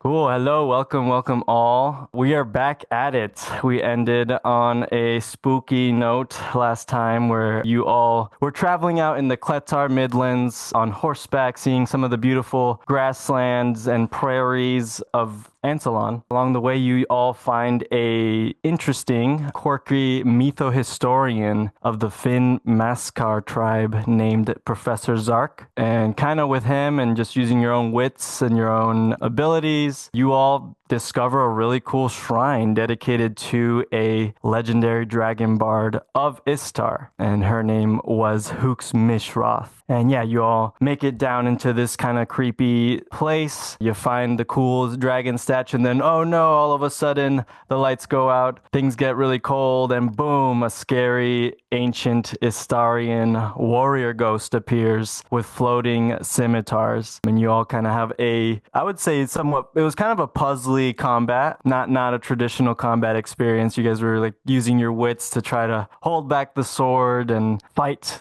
Cool. Hello. Welcome all. We are back at it. We ended on a spooky note last time where you all were traveling out in the Cletar Midlands on horseback, seeing some of the beautiful grasslands and prairies of Ansalon. Along the way, you all find a interesting, quirky mytho-historian of the Finn Maskar tribe named Professor Zark. And kind of with him and just using your own wits and your own abilities, you all discover a really cool shrine dedicated to a legendary dragon bard of Istar, and her name was Hooks Mishroth. And yeah, you all make it down into this kind of creepy place. You find the cool dragon statue, and then, oh no, all of a sudden the lights go out, things get really cold, and boom, a scary ancient Istarian warrior ghost appears with floating scimitars. And you all kind of have I would say somewhat, it was kind of a puzzly combat, not a traditional combat experience. You guys were like using your wits to try to hold back the sword and fight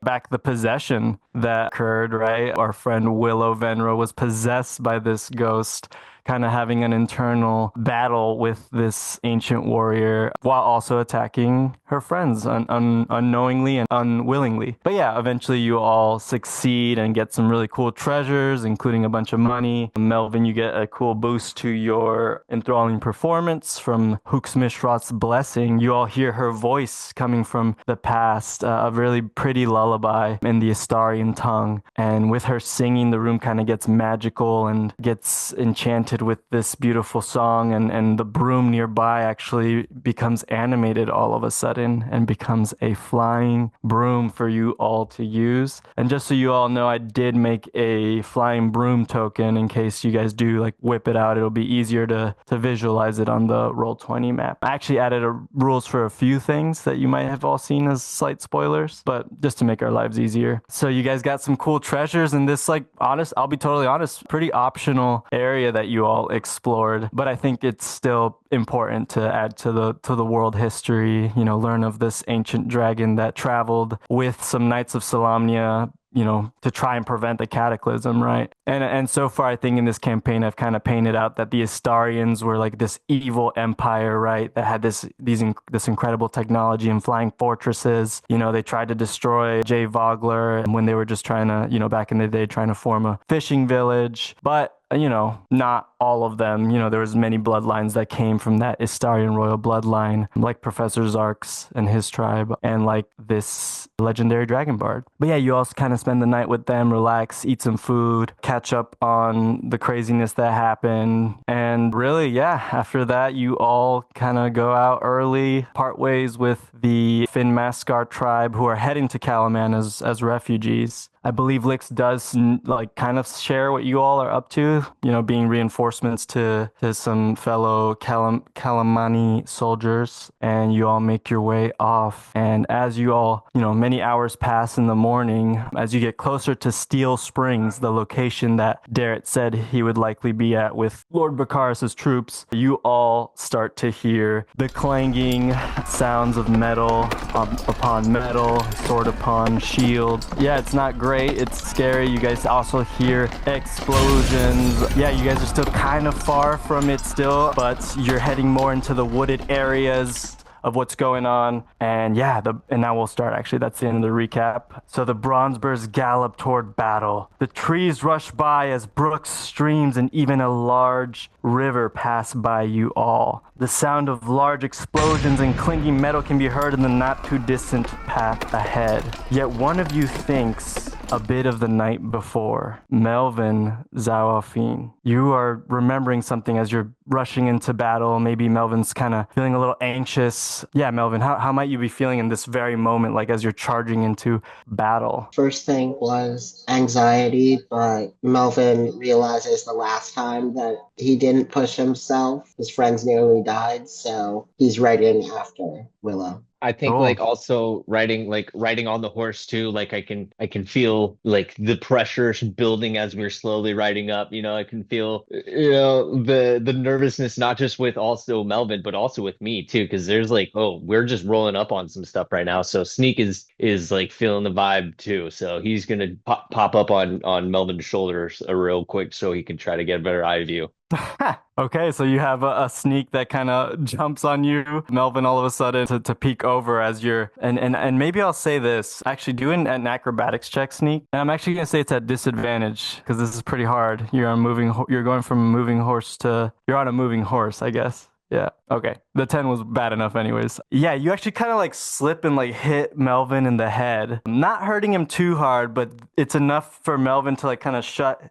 back the possession that occurred, right? Our friend Willow Venra was possessed by this ghost, kind of having an internal battle with this ancient warrior while also attacking her friends unknowingly and unwillingly. But yeah, eventually you all succeed and get some really cool treasures, including a bunch of money. Melvin, you get a cool boost to your enthralling performance from Hooks Mishroth's blessing. You all hear her voice coming from the past, a really pretty lullaby in the Astarian tongue. And with her singing, the room kind of gets magical and gets enchanted with this beautiful song, and the broom nearby actually becomes animated all of a sudden and becomes a flying broom for you all to use. And just so you all know, I did make a flying broom token in case you guys do like whip it out. It'll be easier to visualize it on the Roll20 map. I actually added rules for a few things that you might have all seen as slight spoilers, but just to make our lives easier. So you guys got some cool treasures in this, like, I'll be totally honest, pretty optional area that you all explored, but I think it's still important to add to the world history, learn of this ancient dragon that traveled with some Knights of Solamnia, to try and prevent the cataclysm, right? And so far, I think in this campaign, I've kind of painted out that the Astarians were like this evil empire, right? That had this incredible technology and flying fortresses. They tried to destroy Jay Vogler when they were just trying to, back in the day, trying to form a fishing village. But not all of them. There was many bloodlines that came from that Istarian royal bloodline, like Professor Zark's and his tribe, and like this legendary dragon bard. But yeah, you also kind of spend the night with them, relax, eat some food, catch up on the craziness that happened. And really, yeah, after that, you all kind of go out early, part ways with the Finn Maskar tribe who are heading to Calaman as refugees. I believe Lyx does like kind of share what you all are up to, being reinforcements to some fellow Calamani soldiers, and you all make your way off. And as you all, many hours pass in the morning, as you get closer to Steel Springs, the location that Darrett said he would likely be at with Lord Bakaris' troops, you all start to hear the clanging sounds of metal upon metal, sword upon shield. Yeah, it's not great. It's scary. You guys also hear explosions. Yeah, you guys are still kind of far from it still, but you're heading more into the wooded areas of what's going on. And yeah, and now we'll start. Actually, that's the end of the recap. So the Bronzeburs gallop toward battle. The trees rush by as brooks, streams, and even a large river pass by you all. The sound of large explosions and clinking metal can be heard in the not too distant path ahead. Yet one of you thinks a bit of the night before. Melvin Zawafin, you are remembering something as you're rushing into battle. Maybe Melvin's kind of feeling a little anxious. Yeah, Melvin, how might you be feeling in this very moment, like as you're charging into battle? First thing was anxiety, but Melvin realizes the last time that he didn't push himself, his friends nearly died, so he's right in after Willow. I think Cool. like also riding on the horse too, like I can feel like the pressure building as we're slowly riding up. I can feel the nervousness not just with also Melvin, but also with me too, because there's like, oh, we're just rolling up on some stuff right now. So Sneak is like feeling the vibe too. So he's gonna pop up on Melvin's shoulders real quick so he can try to get a better eye view. Okay, so you have a sneak that kind of jumps on you, Melvin, all of a sudden to peek over as you're and maybe I'll say this. Actually, do an acrobatics check, sneak. And I'm actually gonna say it's at disadvantage because this is pretty hard. You're going from a moving horse to you're on a moving horse, I guess. Yeah. Okay. The 10 was bad enough anyways. Yeah, you actually kind of like slip and like hit Melvin in the head. Not hurting him too hard, but it's enough for Melvin to like kind of shut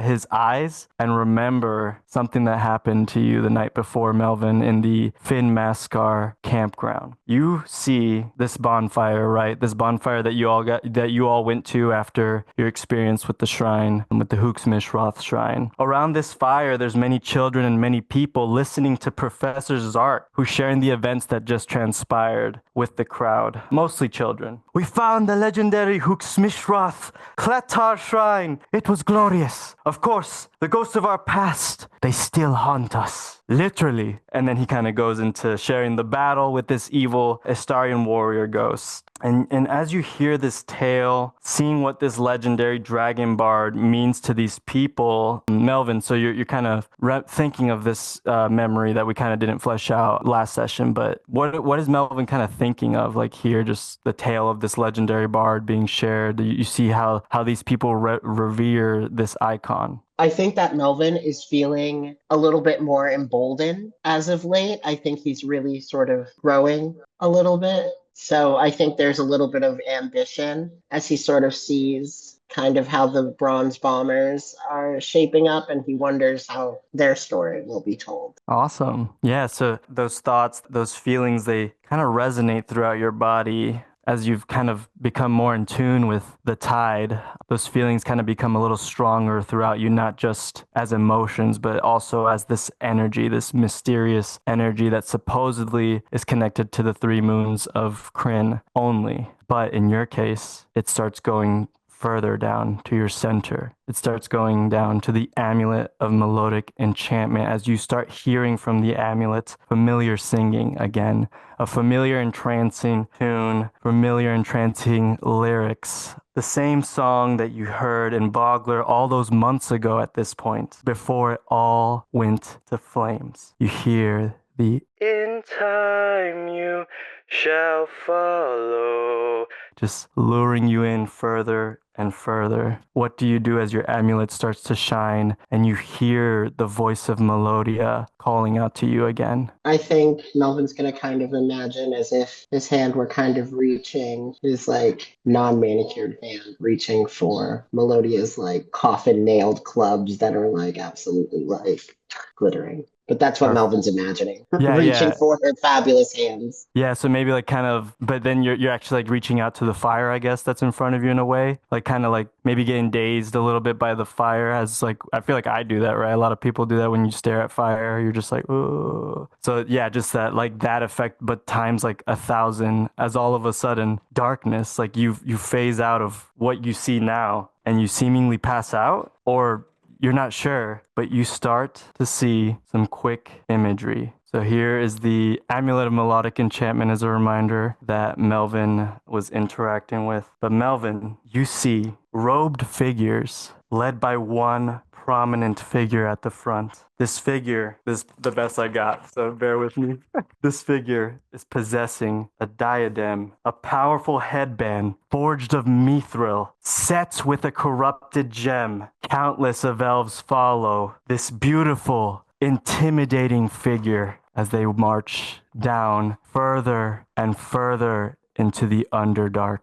his eyes and remember something that happened to you the night before, Melvin, in the Finn Mascar campground. You see this bonfire, right? This bonfire that you all went to after your experience with the shrine, with the Hooksmishroth shrine. Around this fire, there's many children and many people listening to Professor Zark, who's sharing the events that just transpired with the crowd, mostly children. We found the legendary Hooksmishroth Kletar shrine. It was glorious. Of course, the ghosts of our past, they still haunt us. Literally. And then he kind of goes into sharing the battle with this evil Astarian warrior ghost. And as you hear this tale, seeing what this legendary dragon bard means to these people, Melvin, so you're kind of thinking of this memory that we kind of didn't flesh out last session, but what is Melvin kind of thinking of, like here, just the tale of this legendary bard being shared? You see how these people revere this icon. I think that Melvin is feeling a little bit more emboldened as of late. I think he's really sort of growing a little bit. So I think there's a little bit of ambition as he sort of sees kind of how the Bronze Bombers are shaping up, and he wonders how their story will be told. Awesome. Yeah, so those thoughts, those feelings, they kind of resonate throughout your body as you've kind of become more in tune with the tide. Those feelings kind of become a little stronger throughout you, not just as emotions, but also as this energy, this mysterious energy that supposedly is connected to the three moons of Kryn only. But in your case, it starts going further down to your center. It starts going down to the amulet of melodic enchantment as you start hearing from the amulet familiar singing again, a familiar entrancing tune, familiar entrancing lyrics. The same song that you heard in Bogler all those months ago at this point, before it all went to flames. You hear the "In time you shall follow," just luring you in further and further. What do you do as your amulet starts to shine and you hear the voice of Melodia calling out to you again? I think Melvin's going to kind of imagine as if his hand were kind of reaching, his like non manicured hand reaching for Melodia's like coffin nailed clubs that are like absolutely like glittering. But that's what Perfect. Melvin's imagining. Yeah, Reaching yeah. for her fabulous hands. Yeah, so maybe like kind of, but then you're actually like reaching out to the fire, I guess, that's in front of you in a way. Like kind of like maybe getting dazed a little bit by the fire, as like I feel like I do that, right? A lot of people do that when you stare at fire. You're just like, oh. So yeah, just that like that effect, but times like 1,000, as all of a sudden darkness, like you phase out of what you see now and you seemingly pass out, or you're not sure, but you start to see some quick imagery. So here is the Amulet of Melodic Enchantment as a reminder that Melvin was interacting with. But Melvin, you see robed figures led by one prominent figure at the front. This figure is the best I got, so bear with me. This figure is possessing a diadem, a powerful headband forged of mithril, set with a corrupted gem. Countless of elves follow this beautiful, intimidating figure as they march down further and further into the Underdark.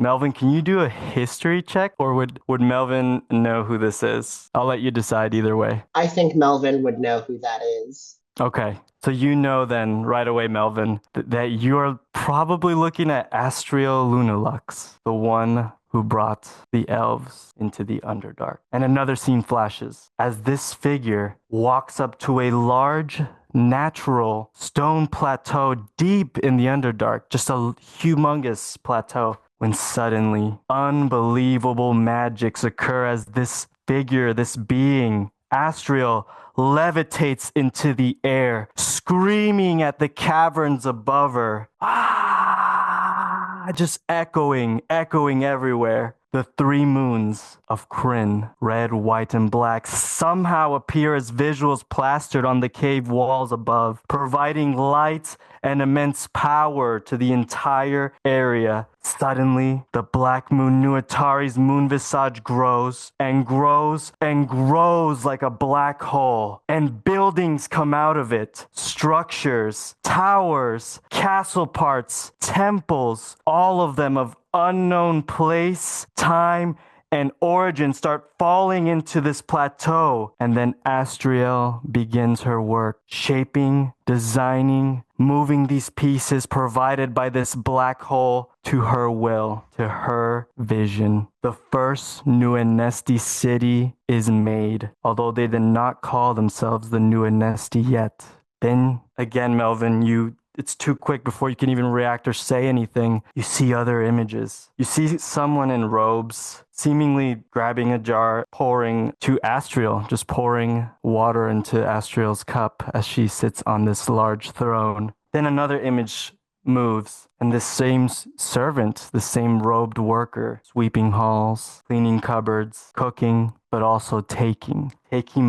Melvin, can you do a history check, or would Melvin know who this is? I'll let you decide either way. I think Melvin would know who that is. Okay. So you know then right away, Melvin, that you're probably looking at Astriel Lunalux, the one who brought the elves into the Underdark. And another scene flashes as this figure walks up to a large natural stone plateau deep in the Underdark, just a humongous plateau, when suddenly unbelievable magics occur as this figure, this being, Astriel, levitates into the air, screaming at the caverns above her. Ah, just echoing everywhere. The three moons of Kryn, red, white, and black, somehow appear as visuals plastered on the cave walls above, providing light and immense power to the entire area. Suddenly, the black moon Nuatari's moon visage grows and grows and grows like a black hole, and buildings come out of it. Structures, towers, castle parts, temples, all of them of unknown place, time, and origin start falling into this plateau. And then Astriel begins her work, shaping, designing, moving these pieces provided by this black hole to her will, to her vision. The first Nuenesti city is made, although they did not call themselves the Nuenesti yet. Then again, Melvin, it's too quick before you can even react or say anything. You see other images. You see someone in robes, seemingly grabbing a jar, pouring to Astriel, just pouring water into Astriel's cup as she sits on this large throne. Then another image moves, and this same servant, the same robed worker, sweeping halls, cleaning cupboards, cooking, but also taking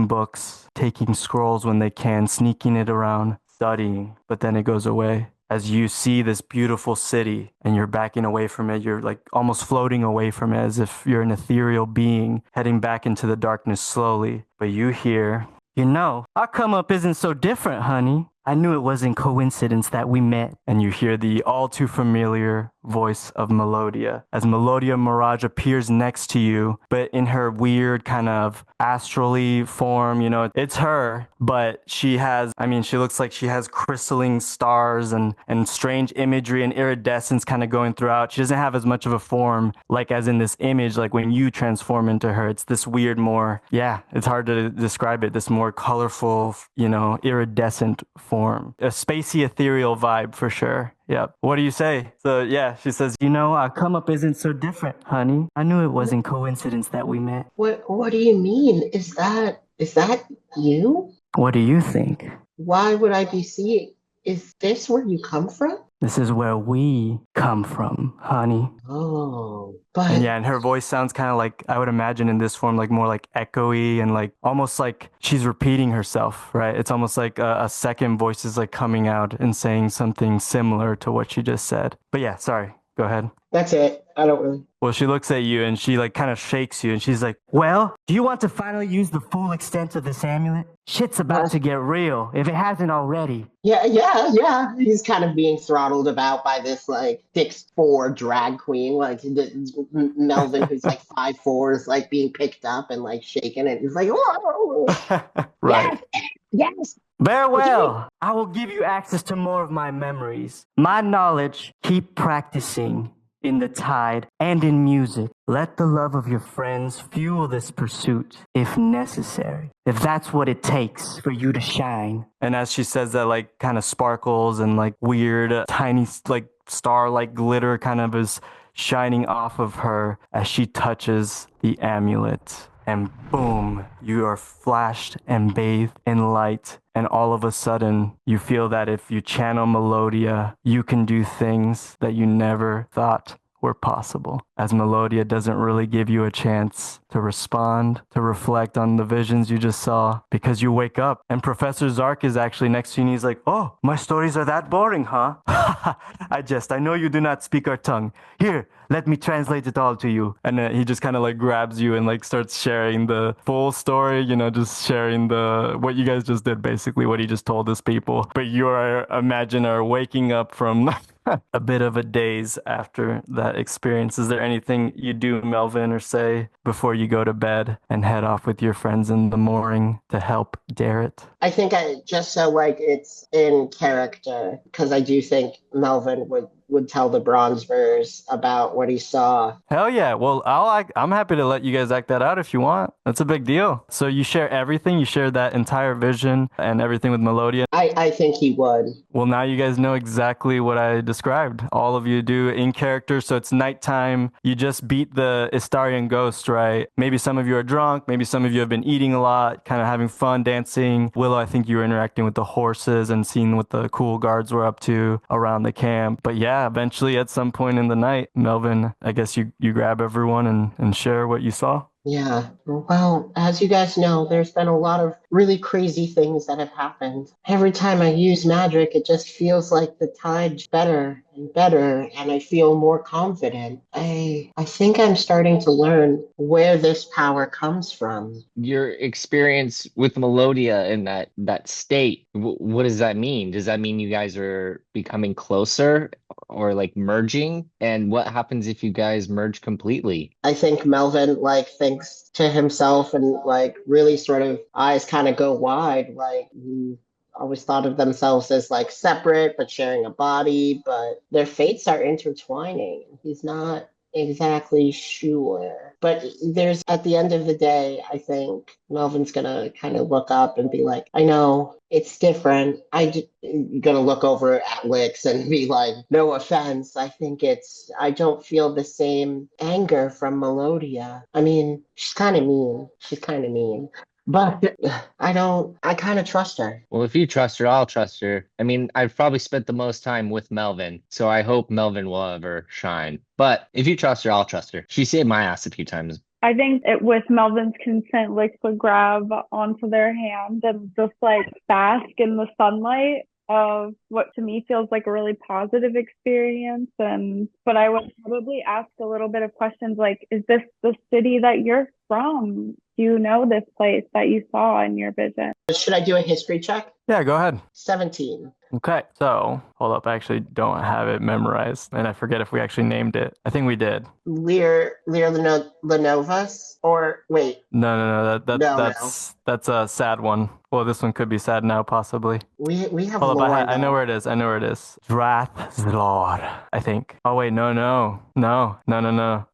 books, taking scrolls when they can, sneaking it around, studying, but then it goes away. As you see this beautiful city and you're backing away from it, you're like almost floating away from it as if you're an ethereal being heading back into the darkness slowly. But you hear, our come up isn't so different, honey. I knew it wasn't coincidence that we met. And you hear the all too familiar voice of Melodia as Melodia Mirage appears next to you, but in her weird kind of astrally form. It's her, but she looks like she has crystalline stars and strange imagery and iridescence kind of going throughout. She doesn't have as much of a form like as in this image, like when you transform into her. It's this weird it's hard to describe it, this more colorful, iridescent form. A spacey ethereal vibe for sure. Yep. What do you say? So yeah, she says, our come up isn't so different, honey. I knew it wasn't coincidence that we met. What do you mean? Is that you? What do you think? Why would I be seeing? Is this where you come from? This is where we come from, honey. Oh, but... And her voice sounds kind of like, I would imagine in this form, like more like echoey and like almost like she's repeating herself, right? It's almost like a second voice is like coming out and saying something similar to what she just said. But yeah, sorry. Go ahead. That's it. I don't really... Well, she looks at you and she like kind of shakes you and she's like, well, do you want to finally use the full extent of this amulet? Shit's about to get real, if it hasn't already. Yeah. He's kind of being throttled about by this like 6'4" drag queen, like Melvin, who's like 5'4", is like being picked up and like shaken, and he's like, whoa. Right. Yes. Very well. I will give you access to more of my memories. My knowledge, keep practicing in the tide and in music. Let the love of your friends fuel this pursuit, if necessary. If that's what it takes for you to shine. And as she says that, like, kind of sparkles and, like, weird, tiny, like, star-like glitter kind of is shining off of her as she touches the amulet. And boom, you are flashed and bathed in light. And all of a sudden, you feel that if you channel Melodia, you can do things that you never thought were possible. As Melodia doesn't really give you a chance to respond, to reflect on the visions you just saw, because you wake up and Professor Zark is actually next to you and he's like, oh, my stories are that boring, huh? I know you do not speak our tongue. Here, let me translate it all to you. And he just kind of like grabs you and like starts sharing the full story, just sharing what you guys just did, basically what he just told his people. But you are waking up from a bit of a daze after that experience. Is there anything you do, Melvin, or say before you go to bed and head off with your friends in the morning to help Darrett? I think just so like it's in character, because I do think Melvin would tell the Bronzevers about what he saw. Hell yeah. Well, I'm happy to let you guys act that out if you want. That's a big deal. So you share everything. You share that entire vision and everything with Melodia. I think he would. Well, now you guys know exactly what I described. All of you do in character. So it's nighttime. You just beat the Istarian ghost, right? Maybe some of you are drunk. Maybe some of you have been eating a lot, kind of having fun, dancing. Willow, I think you were interacting with the horses and seeing what the cool guards were up to around the camp. But yeah, yeah, eventually at some point in the night, Melvin, I guess you grab everyone and share what you saw. Yeah. Well, as you guys know, there's been a lot of really crazy things that have happened. Every time I use magic, it just feels like the tide's better and better, and I feel more confident. I think I'm starting to learn where this power comes from. Your experience with Melodia in that state, what does that mean? Does that mean you guys are becoming closer or like merging? And what happens if you guys merge completely? I think Melvin like thinks to himself and like really sort of eyes kind of go wide, like always thought of themselves as like separate but sharing a body, but their fates are intertwining. He's not exactly sure. But there's at the end of the day, I think Melvin's gonna kind of look up and be like, I know it's different. Gonna look over at Lyx and be like, no offense. I don't feel the same anger from Melodia. I mean, she's kind of mean. She's kind of mean. But I kind of trust her. Well, if you trust her, I'll trust her. I mean, I've probably spent the most time with Melvin, so I hope Melvin will ever shine. But if you trust her, I'll trust her. She saved my ass a few times. I think with Melvin's consent, Lyx would grab onto their hand and just like bask in the sunlight of what to me feels like a really positive experience. But I would probably ask a little bit of questions like, is this the city that you're from? Do you know this place that you saw in your vision? Should I do a history check? Yeah, go ahead. 17. Okay, so hold up. I actually don't have it memorized, and I forget if we actually named it. I think we did. Lenovas? Or wait, No. no. That's a sad one. Well, this one could be sad now, possibly. We have Hold up, lore, I know though. where it is. I know where it is. Zlor, I think. Oh wait, no.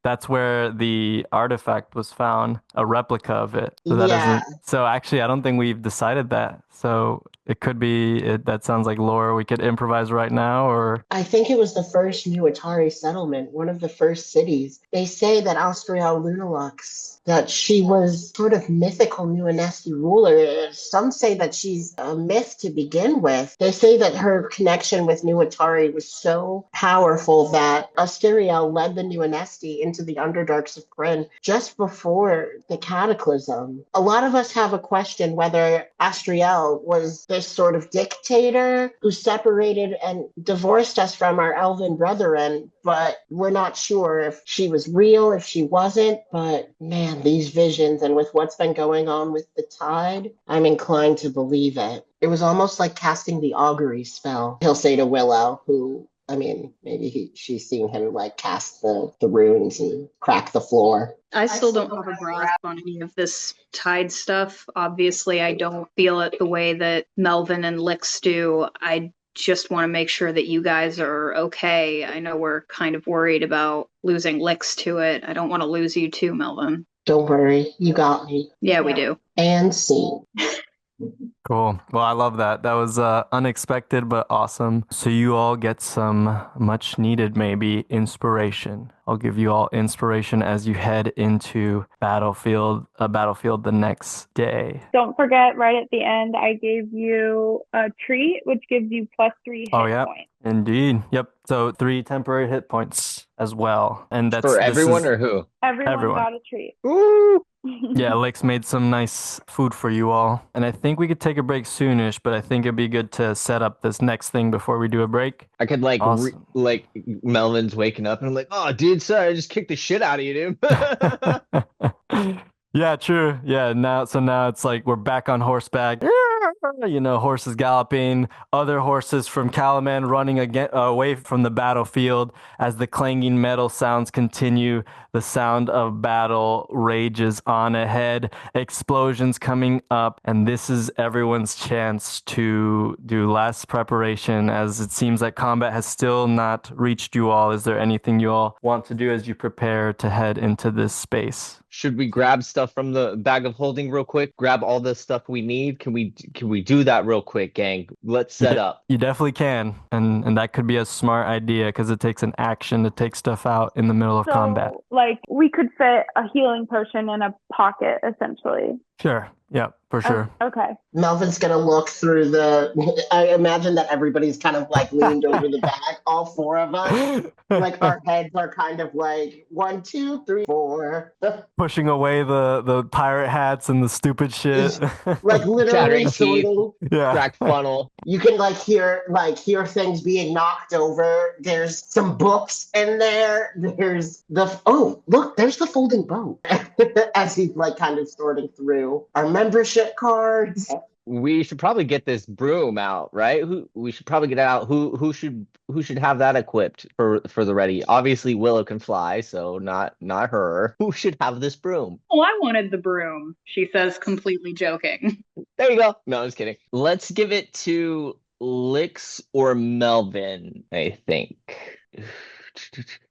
That's where the artifact was found, a replica of it. So that Yeah. isn't. So actually, I don't think we've decided that. So it could be. That sounds like lore we could improvise right now, or I think it was the first new Atari settlement, one of the first cities. They say that Austriel Lunalux, that she was sort of mythical Nuanesti ruler. Some say that she's a myth to begin with. They say that her connection with New Atari was so powerful that Asturiel led the Nuanesti into the Underdarks of Kryn just before the Cataclysm. A lot of us have a question whether Astriel was this sort of dictator who separated and divorced us from our elven brethren, but we're not sure if she was real, if she wasn't. But man, these visions and with what's been going on with the tide, I'm inclined to believe it. It was almost like casting the augury spell, he'll say to Willow, who, I mean, maybe she's seen him like cast the runes and crack the floor. I still don't have a grasp on any of this tide stuff. Obviously, I don't feel it the way that Melvin and Lyx do. I just want to make sure that you guys are okay. I know we're kind of worried about losing Lyx to it. I don't want to lose you too, Melvin. Don't worry, you got me. Yeah, we do. And scene. cool. Well, I love that. That was unexpected but awesome. So you all get some much needed, maybe, inspiration. I'll give you all inspiration as you head into battlefield the next day. Don't forget, right at the end, I gave you a treat, which gives you +3 hit points. Indeed. Yep. So 3 temporary hit points as well. And that's For everyone or who? Everyone got a treat. Ooh. Yeah, Lyx made some nice food for you all. And I think we could take a break soonish, but I think it'd be good to set up this next thing before we do a break. I could Awesome. Melvin's waking up and I'm like, oh, dude, sorry, I just kicked the shit out of you, dude. Yeah, true. Yeah, now it's like we're back on horseback. You know, horses galloping, other horses from Kalaman running again away from the battlefield as the clanging metal sounds continue. The sound of battle rages on ahead, explosions coming up, and this is everyone's chance to do last preparation as it seems like combat has still not reached you all. Is there anything you all want to do as you prepare to head into this space? Should we grab stuff from the bag of holding real quick? Grab all the stuff we need? Can we do that real quick, gang? Let's set up. You definitely can. And that could be a smart idea because it takes an action to take stuff out in the middle of combat. Like, we could fit a healing potion in a pocket, essentially. Sure. Yeah, for sure. Okay. Melvin's gonna look through the. I imagine that everybody's kind of like leaned over the back, all four of us. Like our heads are kind of like 1, 2, 3, 4. Pushing away the pirate hats and the stupid shit. Like literally Chattering teeth, sorting. Yeah. cracked funnel. You can like hear things being knocked over. There's some books in there. There's the look, there's the folding boat. As he's like kind of sorting through our membership cards. We should probably get this broom out, right? We should probably get it out. Who should have that equipped for the ready? Obviously, Willow can fly, so not her. Who should have this broom? Oh, I wanted the broom, she says, completely joking. There you go. No, I'm just kidding. Let's give it to Lyx or Melvin, I think. I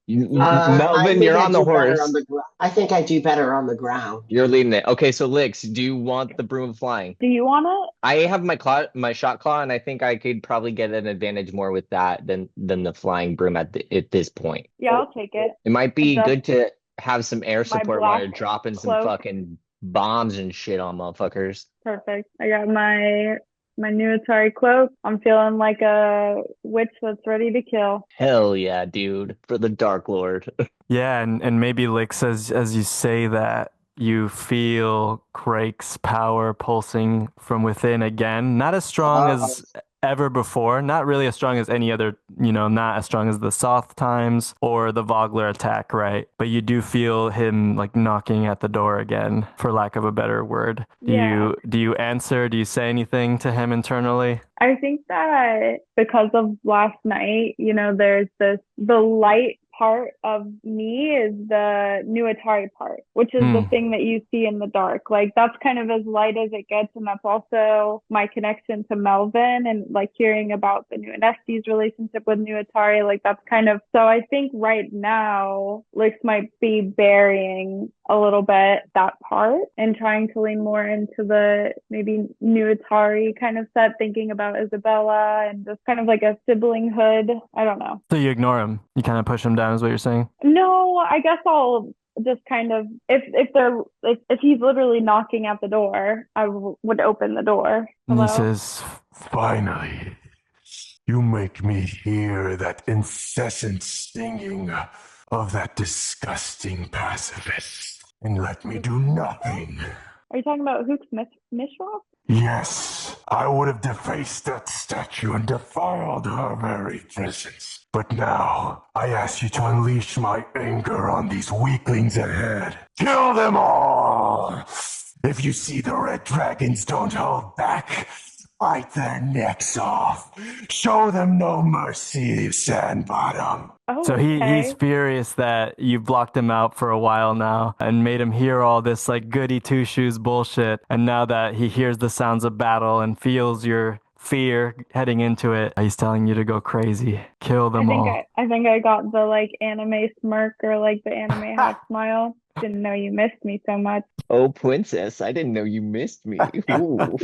Melvin, think you're I on the do better horse. on the I think I do better on the ground. You're leading it. Okay, so Lyx, do you want the broom flying? Do you want it? I have my shot claw, and I think I could probably get an advantage more with that than the flying broom at this point. Yeah, I'll take it. It might be Adjust good to have some air my support while you're black dropping some cloak. fucking bombs and shit on motherfuckers. Perfect. I got my new Atari cloak. I'm feeling like a witch that's ready to kill. Hell yeah, dude, for the Dark Lord. Yeah, and maybe Lyx, as you say that, you feel Crake's power pulsing from within again. Not as strong as ever before. Not really as strong as any other, not as strong as the Soth times or the Vogler attack, right? But you do feel him like knocking at the door again, for lack of a better word. Do you answer? Do you say anything to him internally? I think that because of last night, there's the light part of me is the new Atari part, which is the thing that you see in the dark. Like that's kind of as light as it gets, and that's also my connection to Melvin and like hearing about the new Nestie's relationship with new Atari. Like that's kind of, so I think right now Lyx might be burying a little bit that part and trying to lean more into the maybe new Atari kind of set, thinking about Isabella and just kind of like a siblinghood. I don't know. So you ignore him. You kind of push him down, is what you're saying? No, I guess I'll just kind of, if he's literally knocking at the door, I would open the door. And Hello? he says, Finally, you make me hear that incessant singing of that disgusting pacifist and let me do nothing. Are you talking about Hook Mishra? Yes, I would have defaced that statue and defiled her very presence. But now, I ask you to unleash my anger on these weaklings ahead. Kill them all! If you see the red dragons don't hold back, bite their necks off. Show them no mercy, Sandbottom. Oh, so he's furious that you blocked him out for a while now and made him hear all this like goody two shoes bullshit. And now that he hears the sounds of battle and feels your fear heading into it, he's telling you to go crazy. Kill them all. I think I got the like anime smirk or like the anime half smile. Didn't know you missed me so much. Oh, princess, I didn't know you missed me. Ooh.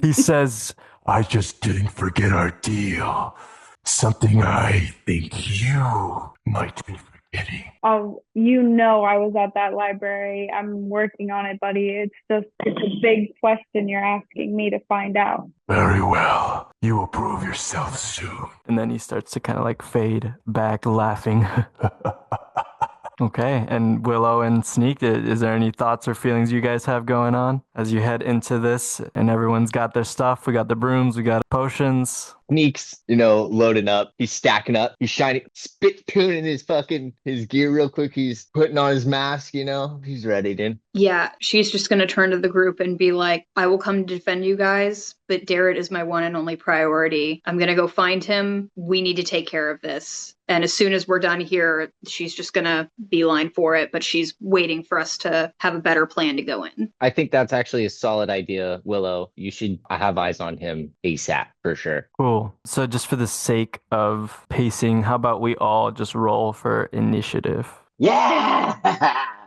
He says, I just didn't forget our deal. Something I think you might be forgetting. Oh, I was at that library. I'm working on it, buddy. It's a big question you're asking me to find out. Very well. You will prove yourself soon. and then he starts to kind of like fade back laughing. Okay, and Willow and Sneak, is there any thoughts or feelings you guys have going on as you head into this and everyone's got their stuff? We got the brooms, we got potions. Sneak's, loading up. He's stacking up. He's shining, spit tuning his gear real quick. He's putting on his mask, He's ready, dude. Yeah, she's just going to turn to the group and be like, I will come to defend you guys, but Darrett is my one and only priority. I'm going to go find him. We need to take care of this. And as soon as we're done here, she's just going to beeline for it, but she's waiting for us to have a better plan to go in. I think that's actually a solid idea, Willow. You should have eyes on him ASAP, for sure. Cool. So just for the sake of pacing, how about we all just roll for initiative? Yeah!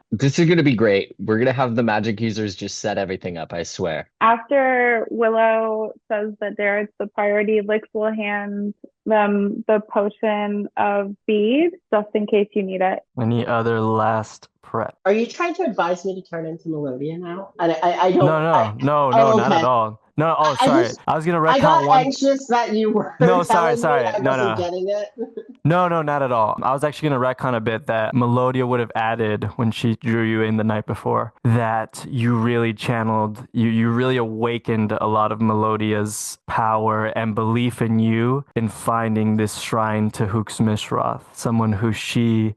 This is going to be great. We're going to have the magic users just set everything up, I swear. After Willow says that Darrett's the priority, Lyx will hand them the potion of beads just in case you need it. Any other last prep. Are you trying to advise me to turn into Melodia now? I don't. No, Oh, not at okay. all. No, oh, I sorry. just I was gonna I retcon got one. anxious that you were No, telling me sorry. I No, wasn't no. getting it. No, not at all. I was actually going to retcon a bit that Melodia would have added when she drew you in the night before, that you really channeled, you really awakened a lot of Melodia's power and belief in you in finding this shrine to Hooksmishroth, someone who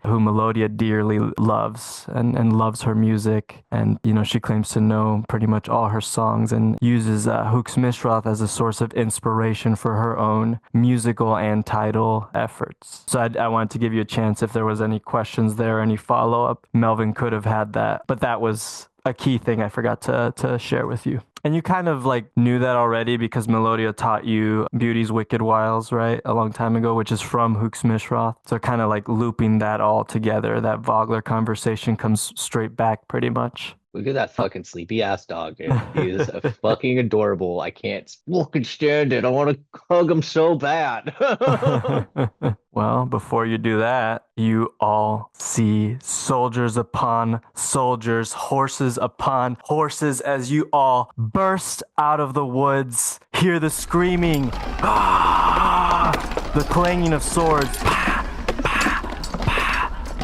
Melodia dearly loves and loves her music. And, she claims to know pretty much all her songs and uses Hooksmishroth as a source of inspiration for her own musical and title efforts. So I wanted to give you a chance if there was any questions there, any follow-up. Melvin could have had that, but that was a key thing I forgot to share with you. And you kind of knew that already because Melodia taught you Beauty's Wicked Wiles, right? A long time ago, which is from Hooksmishroth. So kind of looping that all together, that Vogler conversation comes straight back pretty much. Look at that fucking sleepy ass dog, dude. He is fucking adorable. I can't fucking stand it. I want to hug him so bad. Well, before you do that, you all see soldiers upon soldiers, horses upon horses as you all burst out of the woods. Hear the screaming, the clanging of swords.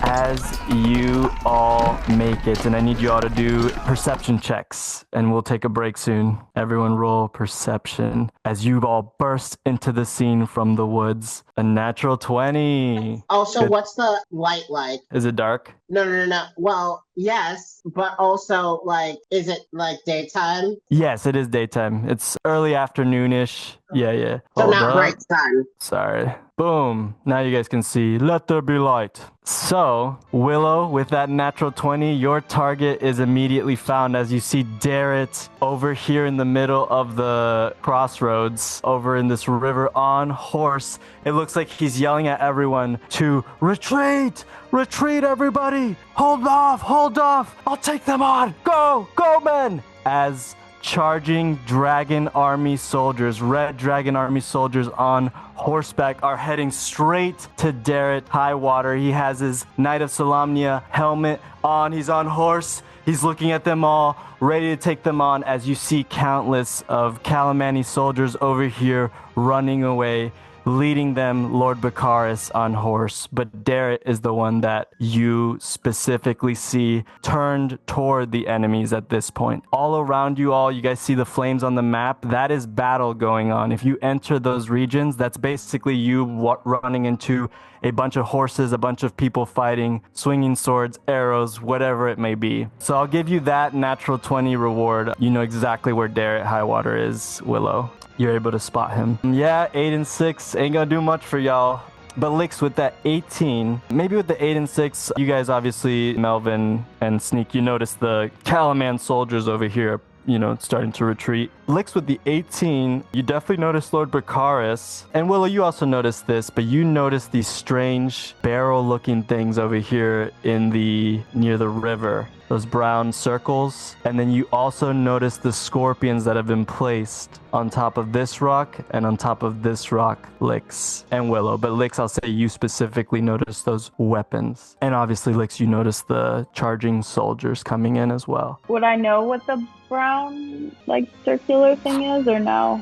As you all make it, and I need you all to do perception checks, and we'll take a break soon. Everyone roll perception as you all burst into the scene from the woods. A natural 20. Also, Good. what's the light like? Is it dark? No. Well, yes, but also, is it daytime? Yes, it is daytime. It's early afternoonish. Yeah. So Hold not up. bright sun. Sorry. Boom. Now you guys can see. Let there be light. So, Willow, with that natural 20, your target is immediately found as you see Darrett over here in the middle of the crossroads, over in this river on horse. It looks like he's yelling at everyone to retreat! Retreat, everybody! Hold off! I'll take them on! Go, men! As charging dragon army soldiers, red dragon army soldiers on horseback are heading straight to Darrett Highwater. He has his Knight of Solamnia helmet on. He's on horse. He's looking at them all, ready to take them on as you see countless of Calamani soldiers over here running away, leading them Lord Baccharis on horse. But Darrett is the one that you specifically see turned toward the enemies at this point. All around you all, you guys see the flames on the map. That is battle going on. If you enter those regions, that's basically you running into a bunch of horses, a bunch of people fighting, swinging swords, arrows, whatever it may be. So I'll give you that natural 20 reward. You know exactly where Darrett Highwater is, Willow. You're able to spot him. Yeah, 8 and 6 ain't gonna do much for y'all. But Lyx, with that 18, maybe with the 8 and 6, you guys obviously, Melvin and Sneak, you notice the Calaman soldiers over here, starting to retreat. Lyx, with the 18, you definitely notice Lord Baccharis. And Willow, you also noticed this, but you notice these strange barrel-looking things over here near the river. Those brown circles. And then you also notice the scorpions that have been placed on top of this rock and on top of this rock, Lyx and Willow. But Lyx, I'll say you specifically notice those weapons. And obviously, Lyx, you notice the charging soldiers coming in as well. Would I know what the brown, circular thing is, or no?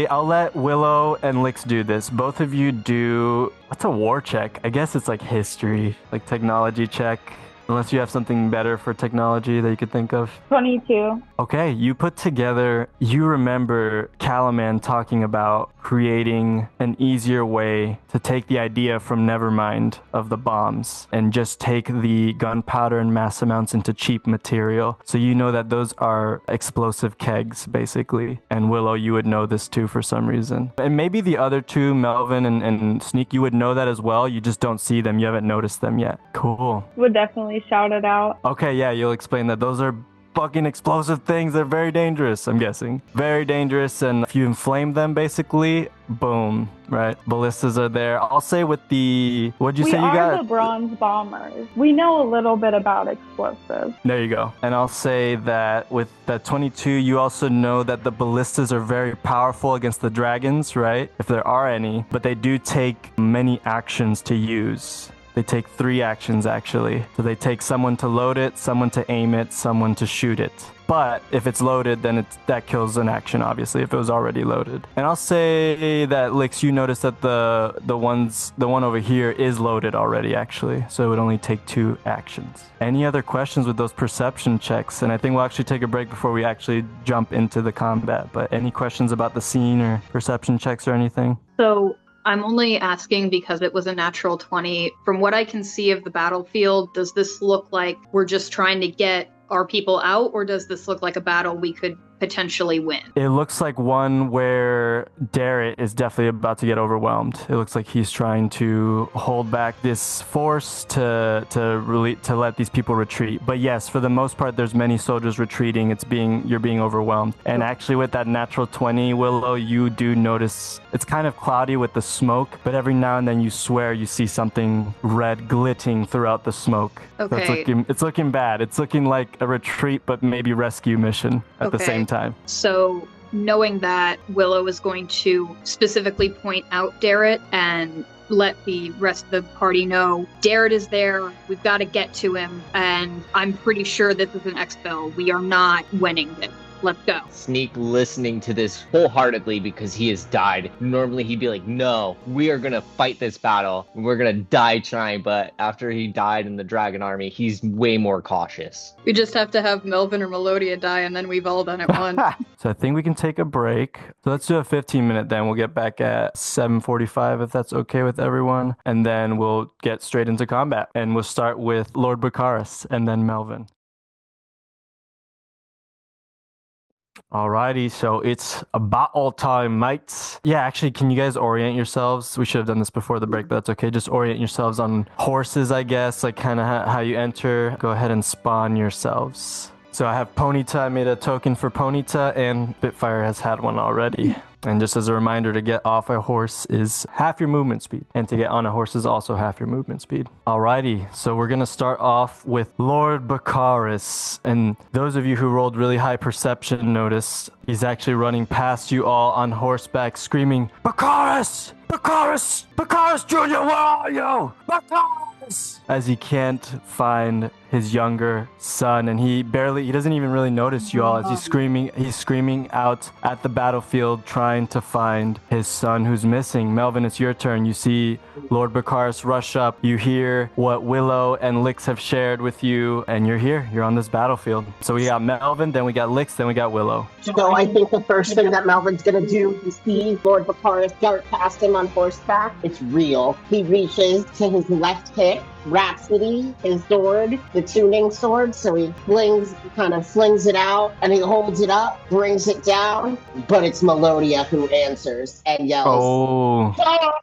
I'll let Willow and Lyx do this. Both of you do, what's a war check? I guess it's history, technology check. Unless you have something better for technology that you could think of. 22. Okay, you remember Calaman talking about creating an easier way to take the idea from Nevermind of the bombs and just take the gunpowder in mass amounts into cheap material. So you know that those are explosive kegs, basically. And Willow, you would know this too for some reason. And maybe the other two, Melvin and Sneak, you would know that as well. You just don't see them. You haven't noticed them yet. Cool. Would definitely shout it out. Okay, yeah, you'll explain that. Those are fucking explosive things. They're very dangerous, I'm guessing. Very dangerous, and if you inflame them, basically, boom, right? Ballistas are there. I'll say with the... What'd you say you got? We are the bronze bombers. We know a little bit about explosives. There you go. And I'll say that with that 22, you also know that the ballistas are very powerful against the dragons, right? If there are any. But they do take many actions to use They take 3 actions, actually. So they take someone to load it, someone to aim it, someone to shoot it. But if it's loaded, then that kills an action, obviously, if it was already loaded. And I'll say that, Lyx, you notice that the one over here is loaded already, actually. So it would only take 2 actions. Any other questions with those perception checks? And I think we'll actually take a break before we actually jump into the combat. But any questions about the scene or perception checks or anything? So I'm only asking because it was a natural 20. From what I can see of the battlefield, does this look like we're just trying to get our people out, or does this look like a battle we could potentially win? It looks like one where Darrett is definitely about to get overwhelmed. It looks like he's trying to hold back this force to let these people retreat. But yes, for the most part, there's many soldiers retreating. You're being overwhelmed. And actually, with that natural 20, Willow, you do notice it's kind of cloudy with the smoke, but every now and then you swear you see something red glitting throughout the smoke. Okay. So it's looking bad. It's looking like a retreat, but maybe rescue mission at the same time. So knowing that, Willow is going to specifically point out Darrett and let the rest of the party know Darrett is there. We've got to get to him. And I'm pretty sure this is an exfil. We are not winning this. Let's go. Sneak listening to this wholeheartedly because he has died. Normally he'd be like, no, we are going to fight this battle. We're going to die trying. But after he died in the dragon army, he's way more cautious. We just have to have Melvin or Melodia die, and then we've all done it once. So I think we can take a break. So let's do a 15-minute then. We'll get back at 7:45 if that's okay with everyone. And then we'll get straight into combat. And we'll start with Lord Baccharis and then Melvin. Alrighty, so it's a battle time, mates. Yeah, actually, can you guys orient yourselves? We should have done this before the break, but that's okay. Just orient yourselves on horses, I guess, like kind of how you enter. Go ahead and spawn yourselves. So I have Ponyta. I made a token for Ponyta, and Bitfire has had one already. And just as a reminder, to get off a horse is half your movement speed, and to get on a horse is also half your movement speed. Alrighty, so we're gonna start off with Lord Baccharis. And those of you who rolled really high perception notice he's actually running past you all on horseback, screaming, "Baccharis! Baccharis! Baccharis Jr., where are you? Baccharis!" As he can't find his younger son, and he doesn't even really notice you all as he's screaming out at the battlefield trying to find his son who's missing. Melvin, it's your turn. You see Lord Baccharis rush up. You hear what Willow and Lyx have shared with you, and you're here. You're on this battlefield. So we got Melvin, then we got Lyx, then we got Willow. So I think the first thing that Melvin's gonna do is see Lord Baccharis dart past him on horseback. It's real. He reaches to his left hip, Rhapsody, his sword, the tuning sword, so he kind of flings it out, and he holds it up, brings it down, but it's Melodia who answers and yells, "Oh, charge!"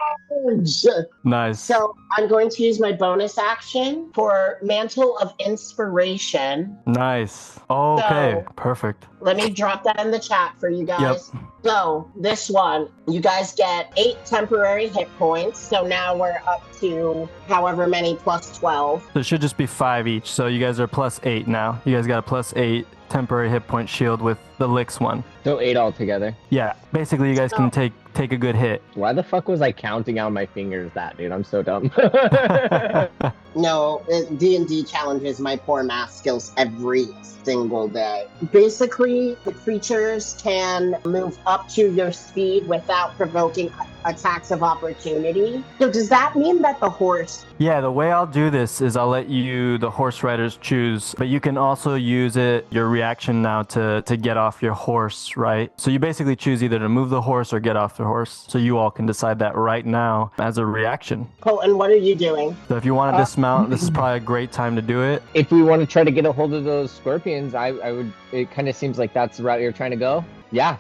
Nice. So I'm going to use my bonus action for Mantle of Inspiration. Nice. Oh, okay, So- perfect. Let me drop that in the chat for you guys. Yep. So this one, you guys get 8 temporary hit points. So now we're up to however many plus 12. So it should just be 5 each. So you guys are +8 now. You guys got a +8 temporary hit point shield with the Lyx one. So 8 altogether. Yeah, basically you guys can take a good hit. Why the fuck was I counting out my fingers that, dude? I'm so dumb. No, D&D challenges my poor math skills every single day. Basically, the creatures can move up to your speed without provoking attacks of opportunity. So does that mean that the horse... Yeah, the way I'll do this is I'll let you, the horse riders, choose, but you can also use your reaction now to get off your horse, right? So you basically choose either to move the horse or get off the horse. So you all can decide that right now as a reaction. Colton, what are you doing? So if you want to dismount, this is probably a great time to do it. If we want to try to get a hold of those scorpions, I would. It kind of seems like that's the route you're trying to go. Yeah,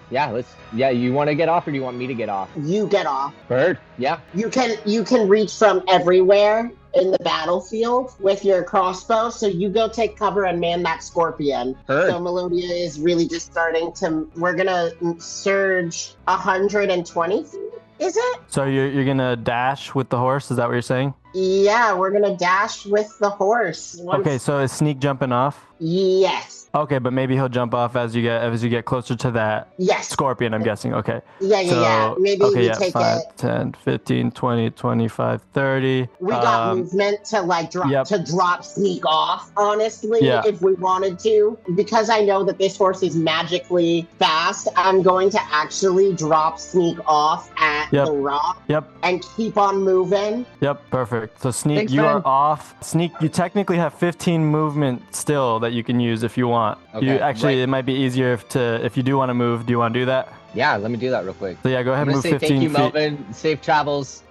you want to get off, or do you want me to get off? You get off. Bird, yeah. You can reach from everywhere in the battlefield with your crossbow, so you go take cover and man that scorpion. Heard. So Melodia is really just starting to... We're gonna surge 120 feet, is it? So you're gonna dash with the horse, is that what you're saying? Yeah, we're gonna dash with the horse. Okay, so is Sneak jumping off? Yes. Okay, but maybe he'll jump off as you get closer to that Yes. scorpion, I'm guessing. Okay. Yeah. Maybe okay, we yeah, take 5, it. 10, 15, 20, 25, 30. We got movement to like drop sneak off, honestly, if we wanted to. Because I know that this horse is magically fast, I'm going to actually drop sneak off at the rock and keep on moving. Yep, perfect. So Sneak, Thanks, you man. are off. Sneak, you technically have 15 movement still that you can use if you want. Okay, It might be easier if you do want to move. Do you want to do that? Yeah, let me do that real quick. So yeah, go ahead and move 15 thank you, feet. Melvin. Safe travels.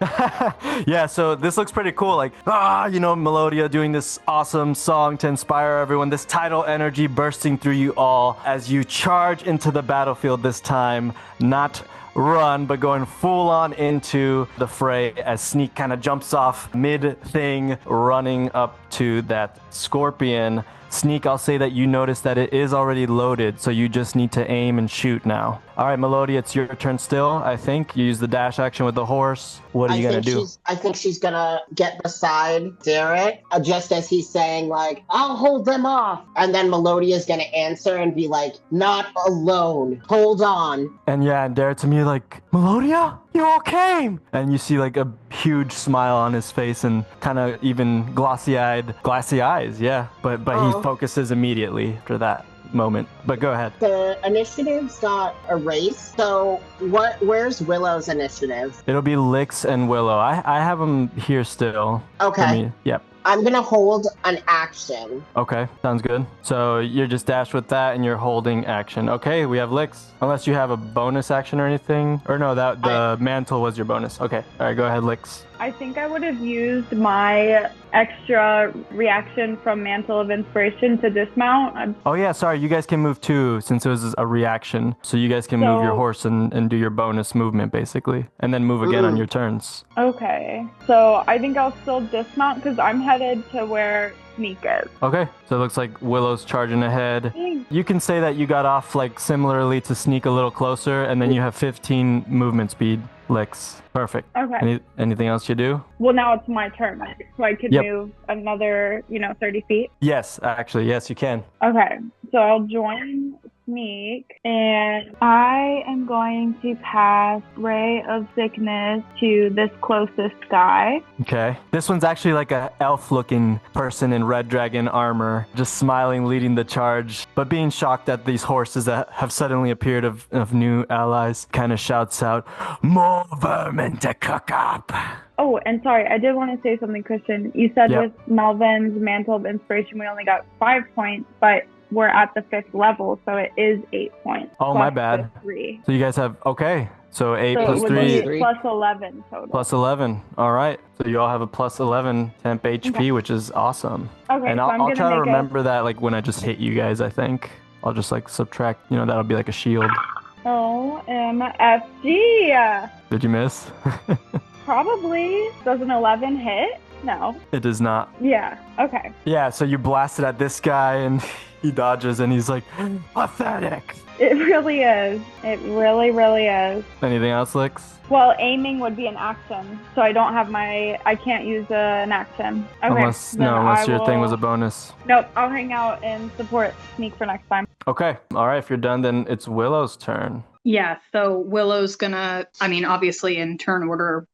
Yeah, so this looks pretty cool. Like, Melodia doing this awesome song to inspire everyone. This tidal energy bursting through you all as you charge into the battlefield this time. Not run, but going full on into the fray as Sneak kind of jumps off mid-thing, running up to that scorpion. Sneak, I'll say that you notice that it is already loaded, so you just need to aim and shoot now. All right, Melodia, it's your turn still, I think. You use the dash action with the horse. What are you going to do? I think she's going to get beside Derek, just as he's saying, like, I'll hold them off. And then Melodia's going to answer and be like, not alone. Hold on. And Derek to me like, Melodia, you all came. And you see like a huge smile on his face and kind of even glassy eyes, yeah. But he focuses immediately after that moment. But go ahead. The initiatives got erased. So where's Willow's initiative? It'll be Lyx and Willow. I have them here still. Okay. Yep. I'm going to hold an action. Okay, sounds good. So you're just dashed with that and you're holding action. Okay, we have Lyx. Unless you have a bonus action or anything. Or no, the mantle was your bonus. Okay, all right, go ahead, Lyx. I think I would have used my extra reaction from Mantle of Inspiration to dismount. Oh yeah, sorry, you guys can move too since it was a reaction. So you guys can move your horse and do your bonus movement basically. And then move again on your turns. Okay, so I think I'll still dismount because I'm headed to where Sneak is. Okay, so it looks like Willow's charging ahead. You can say that you got off like similarly to Sneak a little closer and then you have 15 movement speed. Lyx. Perfect. Okay. Anything else you do? Well, now it's my turn, so I could move another, 30 feet. Yes, actually, yes, you can. Okay, so I'll join Sneak, and I am going to pass Ray of Sickness to this closest guy. Okay. This one's actually like a elf-looking person in red dragon armor, just smiling, leading the charge, but being shocked at these horses that have suddenly appeared of new allies, kind of shouts out, "More vermin to cook up!" Oh, and sorry, I did want to say something, Cristian. You said with Melvin's Mantle of Inspiration, we only got 5 points, but we're at the 5th level, so it is 8 points. Oh, my bad. 3. So you guys have, so 8 so plus it would 3. Be plus 11 total. Plus 11. All right. So you all have a plus 11 temp HP, which is awesome. Okay, and so I'll try to remember that like when I just hit you guys, I think. I'll just like subtract, that'll be like a shield. OMFG. Did you miss? Probably. Does an 11 hit? No. It does not. Yeah. Okay. Yeah, so you blasted at this guy and he dodges and he's like, pathetic. It really is. It really, really is. Anything else, Lyx? Well, aiming would be an action, so I can't use an action. Okay. Unless your thing was a bonus. Nope, I'll hang out and support Sneak for next time. Okay. All right, if you're done, then it's Willow's turn. Yeah, so Willow's gonna, obviously in turn order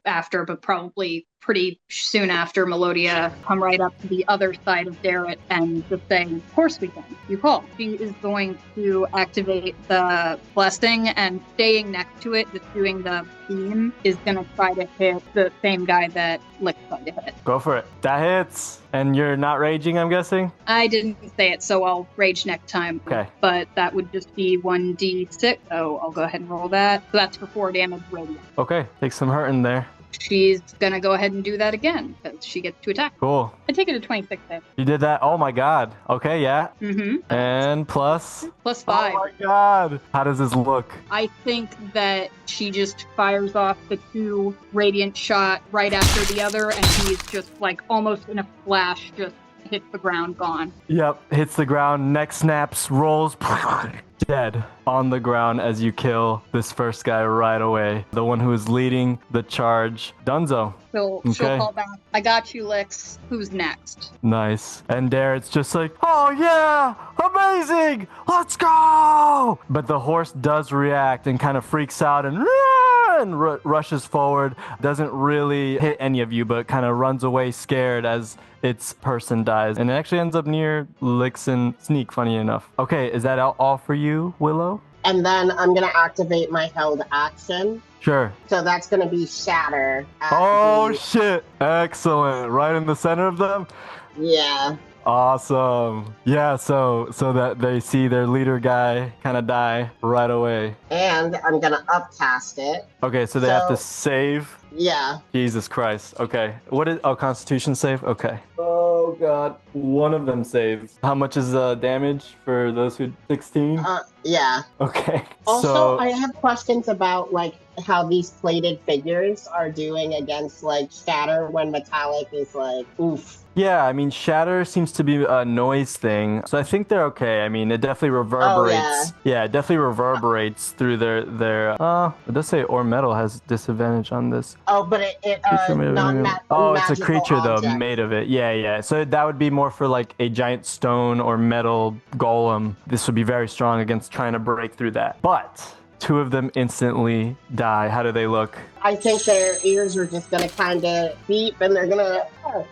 after, but probably pretty soon after, Melodia come right up to the other side of Derek and just say, of course we can, you call. She is going to activate the blessing and staying next to it, just doing the beam, is going to try to hit the same guy that Lyx tried to hit. Go for it. That hits. And you're not raging, I'm guessing? I didn't say it, so I'll rage next time. Okay. But that would just be 1d6, so I'll go ahead and roll that. So that's for 4 damage radiant. Okay, take some hurt in there. She's going to go ahead and do that again, because she gets to attack. Cool. I take it to 26 hit. You did that? Oh my god. Okay, yeah. Mm-hmm. And plus? Plus 5. Oh my god. How does this look? I think that she just fires off the 2 radiant shot right after the other, and he's just like almost in a flash, just hits the ground, gone. Yep, hits the ground, neck snaps, rolls, dead on the ground as you kill this first guy right away. The one who is leading the charge, Dunzo. She'll Okay. call back. I got you, Lyx. Who's next? Nice. And Darrett's just like, oh yeah, amazing, let's go. But the horse does react and kind of freaks out and rushes forward. Doesn't really hit any of you, but kind of runs away scared as its person dies. And it actually ends up near Lyx and Sneak, funny enough. Okay, is that all for you, Willow? And then I'm going to activate my held action. Sure. So that's going to be Shatter. Oh, shit. Excellent. Right in the center of them? Yeah. Awesome. Yeah, so that they see their leader guy kind of die right away. And I'm going to upcast it. Okay, so they have to save. Yeah. Jesus Christ. Okay. What is... Oh, Constitution save? Okay. Oh, God. One of them saves. How much is the damage for those who... 16? Yeah. Okay. Also, I have questions about, like, how these plated figures are doing against, like, Shatter when Metallic is, like, oof. Yeah, I mean, Shatter seems to be a noise thing, so I think they're okay. I mean, it definitely reverberates. Oh, yeah, it definitely reverberates through their. It does say or metal has disadvantage on this. Oh, but Oh, it's a creature object. though, made of it. Yeah. So that would be more for like a giant stone or metal golem. This would be very strong against trying to break through that. But two of them instantly die. How do they look? I think their ears are just going to kind of beep and they're going to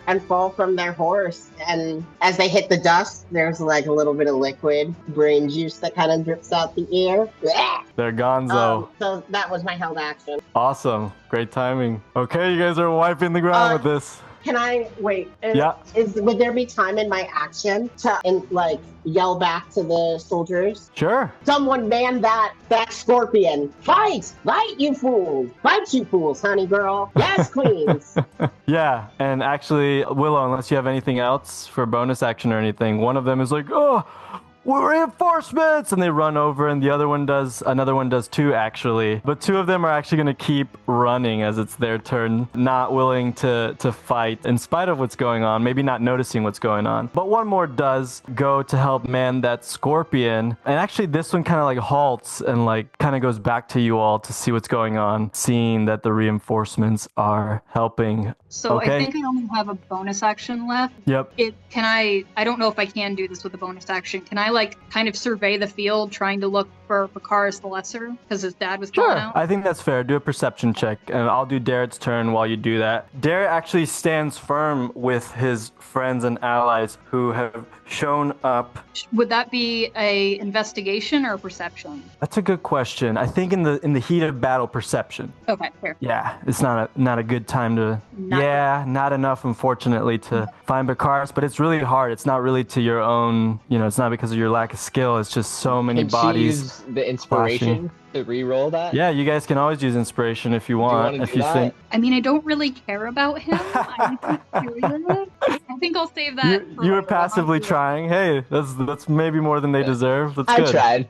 and fall from their horse. And as they hit the dust, there's like a little bit of liquid brain juice that kind of drips out the ear. They're gonzo. So that was my held action. Awesome. Great timing. Okay, you guys are wiping the ground with this. Can I wait? Yeah. Would there be time in my action to yell back to the soldiers? Sure. Someone man that scorpion! Fight! You fools, honey girl. Yes, queens. Yeah, and actually, Willow, unless you have anything else for bonus action or anything, one of them is like, oh, reinforcements, and they run over, and another one does too, actually. But two of them are actually going to keep running as it's their turn, not willing to fight in spite of what's going on, maybe not noticing what's going on. But one more does go to help man that scorpion, and actually this one kind of like halts and like kind of goes back to you all to see what's going on, seeing that the reinforcements are helping. So Okay. I think I only have a bonus action left. Yep. I don't know if I can do this with a bonus action. Can I like kind of survey the field trying to look for Bakaris the Lesser because his dad was calling Sure, out? I think that's fair. Do a perception check, and I'll do Darrett's turn while you do that. Darrett actually stands firm with his friends and allies who have shown up. Would that be a investigation or a perception? That's a good question. I think in the heat of battle, perception. Okay, fair. Yeah, it's not a good time to. Not not enough, unfortunately, to find Bakaris, but it's really hard. It's not really to your own. It's not because of your lack of skill. It's just so many Can she bodies. use the inspiration to re-roll that? Yeah, you guys can always use inspiration if you want. wanna If do you that? think. I mean, I don't really care about him. I'm just curious. I think I'll save that. You were passively trying. Hey, that's maybe more than they deserve. That's I good. tried.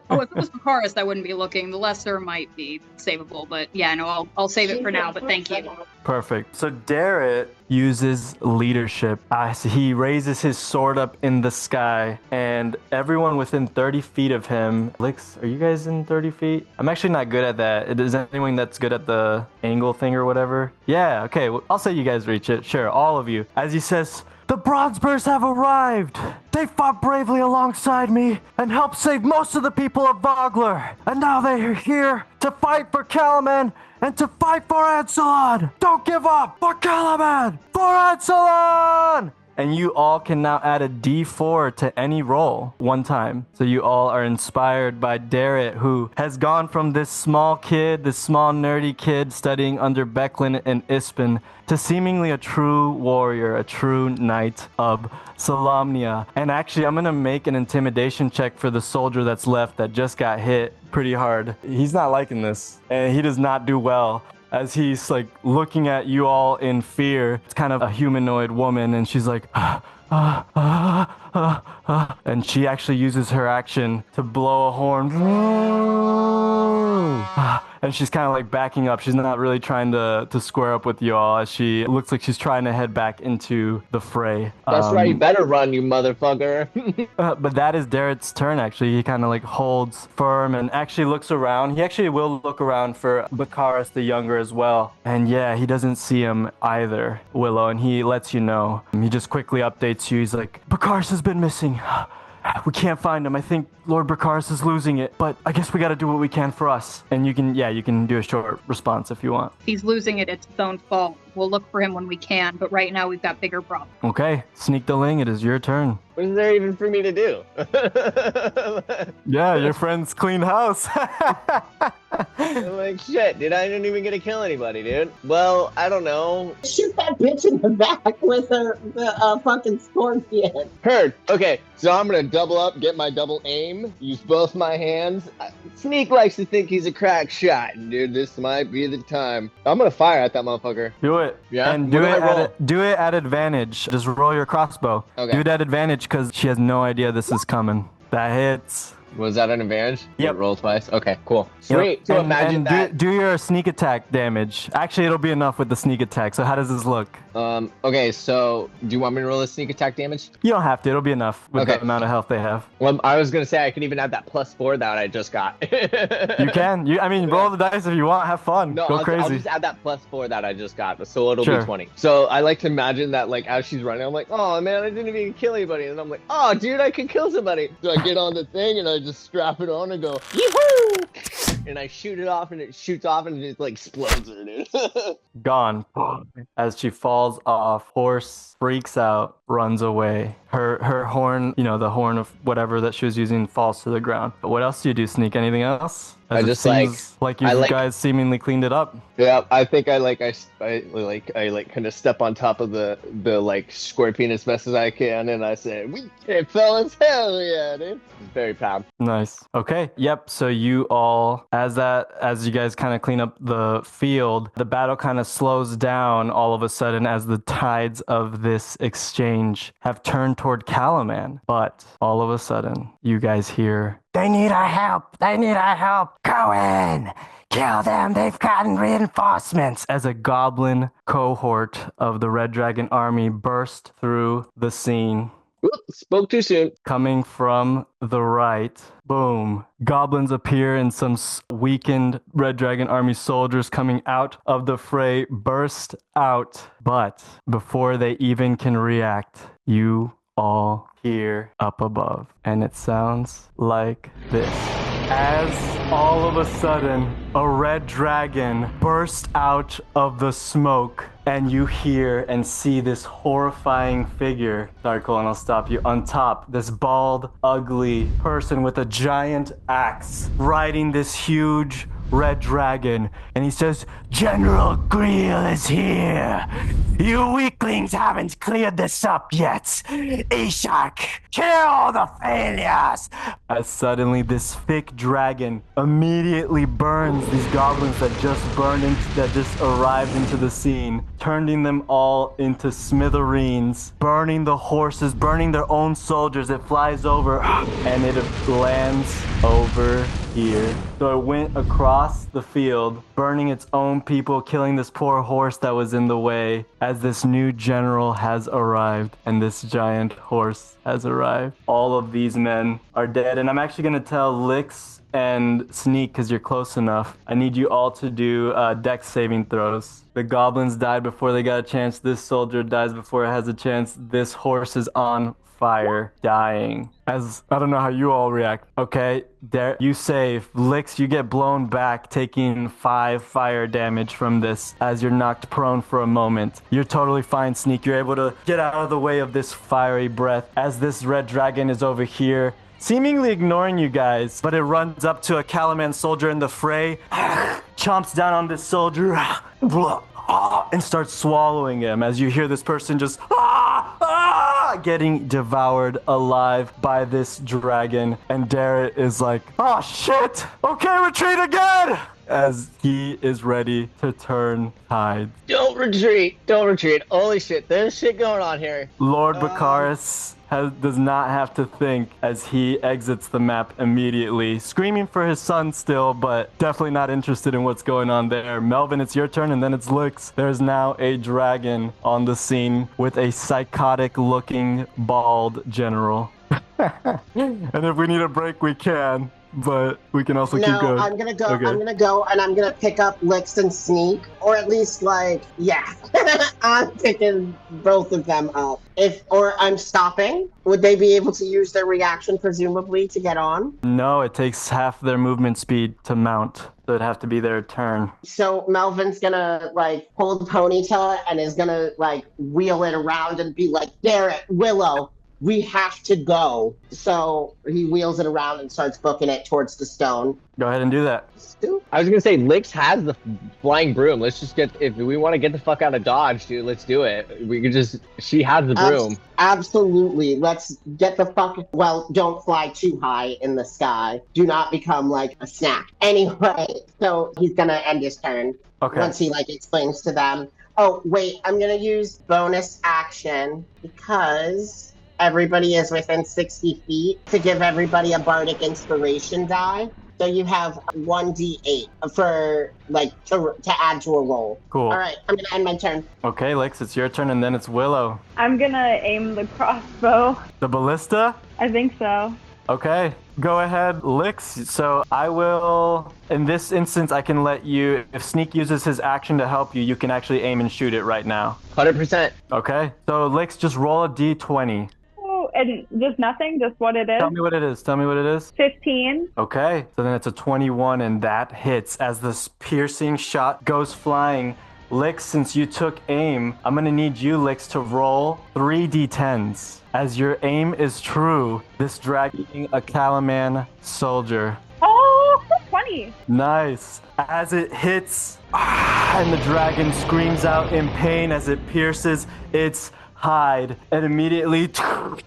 Oh, if it was Bakaris, I wouldn't be looking. The Lesser might be savable, but yeah, no, I'll save it for now. But thank you. Perfect. So Darrett uses leadership. So he raises his sword up in the sky, and everyone within 30 feet of him. Lyx, are you guys in 30 feet? I'm actually not good at that. Is anyone that's good at the angle thing or whatever? Yeah, okay. Well, I'll say you guys reach it. Sure, all of you. As he says, the Bronze Bears have arrived. They fought bravely alongside me and helped save most of the people of Vogler. And now they are here to fight for Calaman and to fight for Ansalon. Don't give up for Calaman, for Ansalon. And you all can now add a D4 to any roll one time. So you all are inspired by Darrett, who has gone from this small nerdy kid studying under Becklin and Ispin, to seemingly a true warrior, a true knight of Solamnia. And actually, I'm going to make an intimidation check for the soldier that's left that just got hit pretty hard. He's not liking this, and he does not do well. As he's like looking at you all in fear. It's kind of a humanoid woman, and she's like, and she actually uses her action to blow a horn. and she's kind of like backing up. She's not really trying to square up with you all, as she looks like she's trying to head back into the fray. That's right, you better run, you motherfucker. But that is Darrett's turn, actually. He kind of like holds firm and actually looks around. He actually will look around for Bakaris the Younger as well. And yeah, he doesn't see him either, Willow, and he lets you know. He just quickly updates you. He's like, Bakaris has been missing. We can't find him. I think Lord Bakaris is losing it, but I guess we got to do what we can for us. And you can do a short response if you want. If he's losing it, it's his own fault. We'll look for him when we can, but right now we've got bigger problems. Okay, Sneak the Ling, it is your turn. What is there even for me to do? Yeah, your friend's clean house. I'm like, shit, dude, I didn't even get to kill anybody, dude. Well, I don't know. Shoot that bitch in the back with the fucking scorpion. Heard. Okay, so I'm gonna double up, get my double aim, use both my hands. Sneak likes to think he's a crack shot, and dude, this might be the time. I'm gonna fire at that motherfucker. Do it. Yeah? And What do I roll? do it at advantage. Just roll your crossbow. Okay. Do it at advantage because she has no idea this is coming. That hits. Was that an advantage? Yep. Roll twice? Okay, cool. Yep. Sweet. So And imagine that. Do your sneak attack damage. Actually, it'll be enough with the sneak attack. So how does this look? Okay, so do you want me to roll a sneak attack damage? You don't have to. It'll be enough with Okay. the amount of health they have. Well, I was gonna say I can even add that +4 that I just got. You can. Roll the dice if you want. Have fun. No, Go I'll crazy. just add that +4 that I just got, so it'll Sure. be 20. So I like to imagine that, like, as she's running, I'm like, oh man, I didn't even kill anybody, and I'm like, oh dude, I could kill somebody. So I get on the thing and I just strap it on and go, yoo-hoo! And I shoot it off, and it shoots off, and it like explodes her, dude. Gone. As she falls off, horse freaks out, runs away. Her horn, the horn of whatever that she was using, falls to the ground. But what else do you do, Sneak? Anything else? I As it just, seems like you I like- guys seemingly cleaned it up. Yeah, I think I kind of step on top of the like scorpion as best as I can, and I say, "We did, fellas, hell yeah, dude!" Very proud. Nice. Okay. Yep. So you all, as you guys kind of clean up the field, the battle kind of slows down all of a sudden as the tides of this exchange have turned toward Calaman. But all of a sudden, you guys hear, "They need our help! They need our help! Go in! Kill them! They've gotten reinforcements!" As a goblin cohort of the Red Dragon army burst through the scene. Oop, spoke too soon. Coming from the right, boom. Goblins appear and some weakened Red Dragon army soldiers coming out of the fray burst out. But before they even can react, you all hear up above. And it sounds like this. As all of a sudden, a red dragon burst out of the smoke, and you hear and see this horrifying figure. Sorry, Colton, I'll stop you. On top, this bald, ugly person with a giant axe riding this huge red dragon. And he says, "General Greel is here. You weaklings haven't cleared this up yet. Ishak, kill the failures." As suddenly this thick dragon immediately burns these goblins that just arrived into the scene, turning them all into smithereens, burning the horses, burning their own soldiers. It flies over and it lands over here. So it went across the field, burning its own people, killing this poor horse that was in the way, as this new general has arrived and this giant horse has arrived. All of these men are dead, and I'm actually going to tell Lyx and Sneak, because you're close enough, I need you all to do dex saving throws. The goblins died before they got a chance. This soldier dies before it has a chance. This horse is on fire, dying. As I don't know how you all react. Okay, there you save. Lyx, you get blown back, taking 5 fire damage from this as you're knocked prone for a moment. You're totally fine, Sneak. You're able to get out of the way of this fiery breath as this red dragon is over here, seemingly ignoring you guys, but it runs up to a Calaman soldier in the fray, chomps down on this soldier, and starts swallowing him as you hear this person just getting devoured alive by this dragon. And Darrett is like, "Oh shit, okay, retreat again," as he is ready to turn tide. Don't retreat. Don't retreat. Holy shit, there's shit going on here. Lord Bakaris does not have to think as he exits the map immediately, screaming for his son still, but definitely not interested in what's going on there. Melvin, it's your turn, and then it's Lyx. There's now a dragon on the scene with a psychotic-looking bald general. And if we need a break, we can. But we can also keep going. No, I'm gonna go. Okay. I'm gonna go, and I'm gonna pick up Lyx and sneak, or at least yeah. I'm picking both of them up. Or I'm stopping. Would they be able to use their reaction, presumably, to get on? No, it takes half their movement speed to mount, so it'd have to be their turn. So Melvin's gonna hold Ponyta and is gonna wheel it around and be like, "There, Willow. We have to go." So he wheels it around and starts booking it towards the stone. Go ahead and do that. I was gonna say Lyx has the flying broom. Let's just if we want to get the fuck out of Dodge, dude, let's do it. We could she has the broom. Absolutely. Let's get the fuck, don't fly too high in the sky. Do not become a snack. Anyway, so he's gonna end his turn. Okay. Once he explains to them. Oh, wait, I'm gonna use bonus action because everybody is within 60 feet to give everybody a bardic inspiration die. So you have 1d8 for to add to a roll. Cool. All right, I'm gonna end my turn. Okay, Lyx, it's your turn, and then it's Willow. I'm gonna aim the crossbow. The ballista? I think so. Okay, go ahead, Lyx. So I will, in this instance, I can let you, if Sneak uses his action to help you, you can actually aim and shoot it right now. 100%. Okay, so Lyx, just roll a d20. And just nothing, just what it is. Tell me what it is. 15. Okay, so then it's a 21, and that hits as this piercing shot goes flying. Lyx, since you took aim, I'm gonna need you, Lyx, to roll 3 d10s. As your aim is true, this dragging a Calaman soldier. Oh, 20. Nice. As it hits, and the dragon screams out in pain as it pierces its hide, and immediately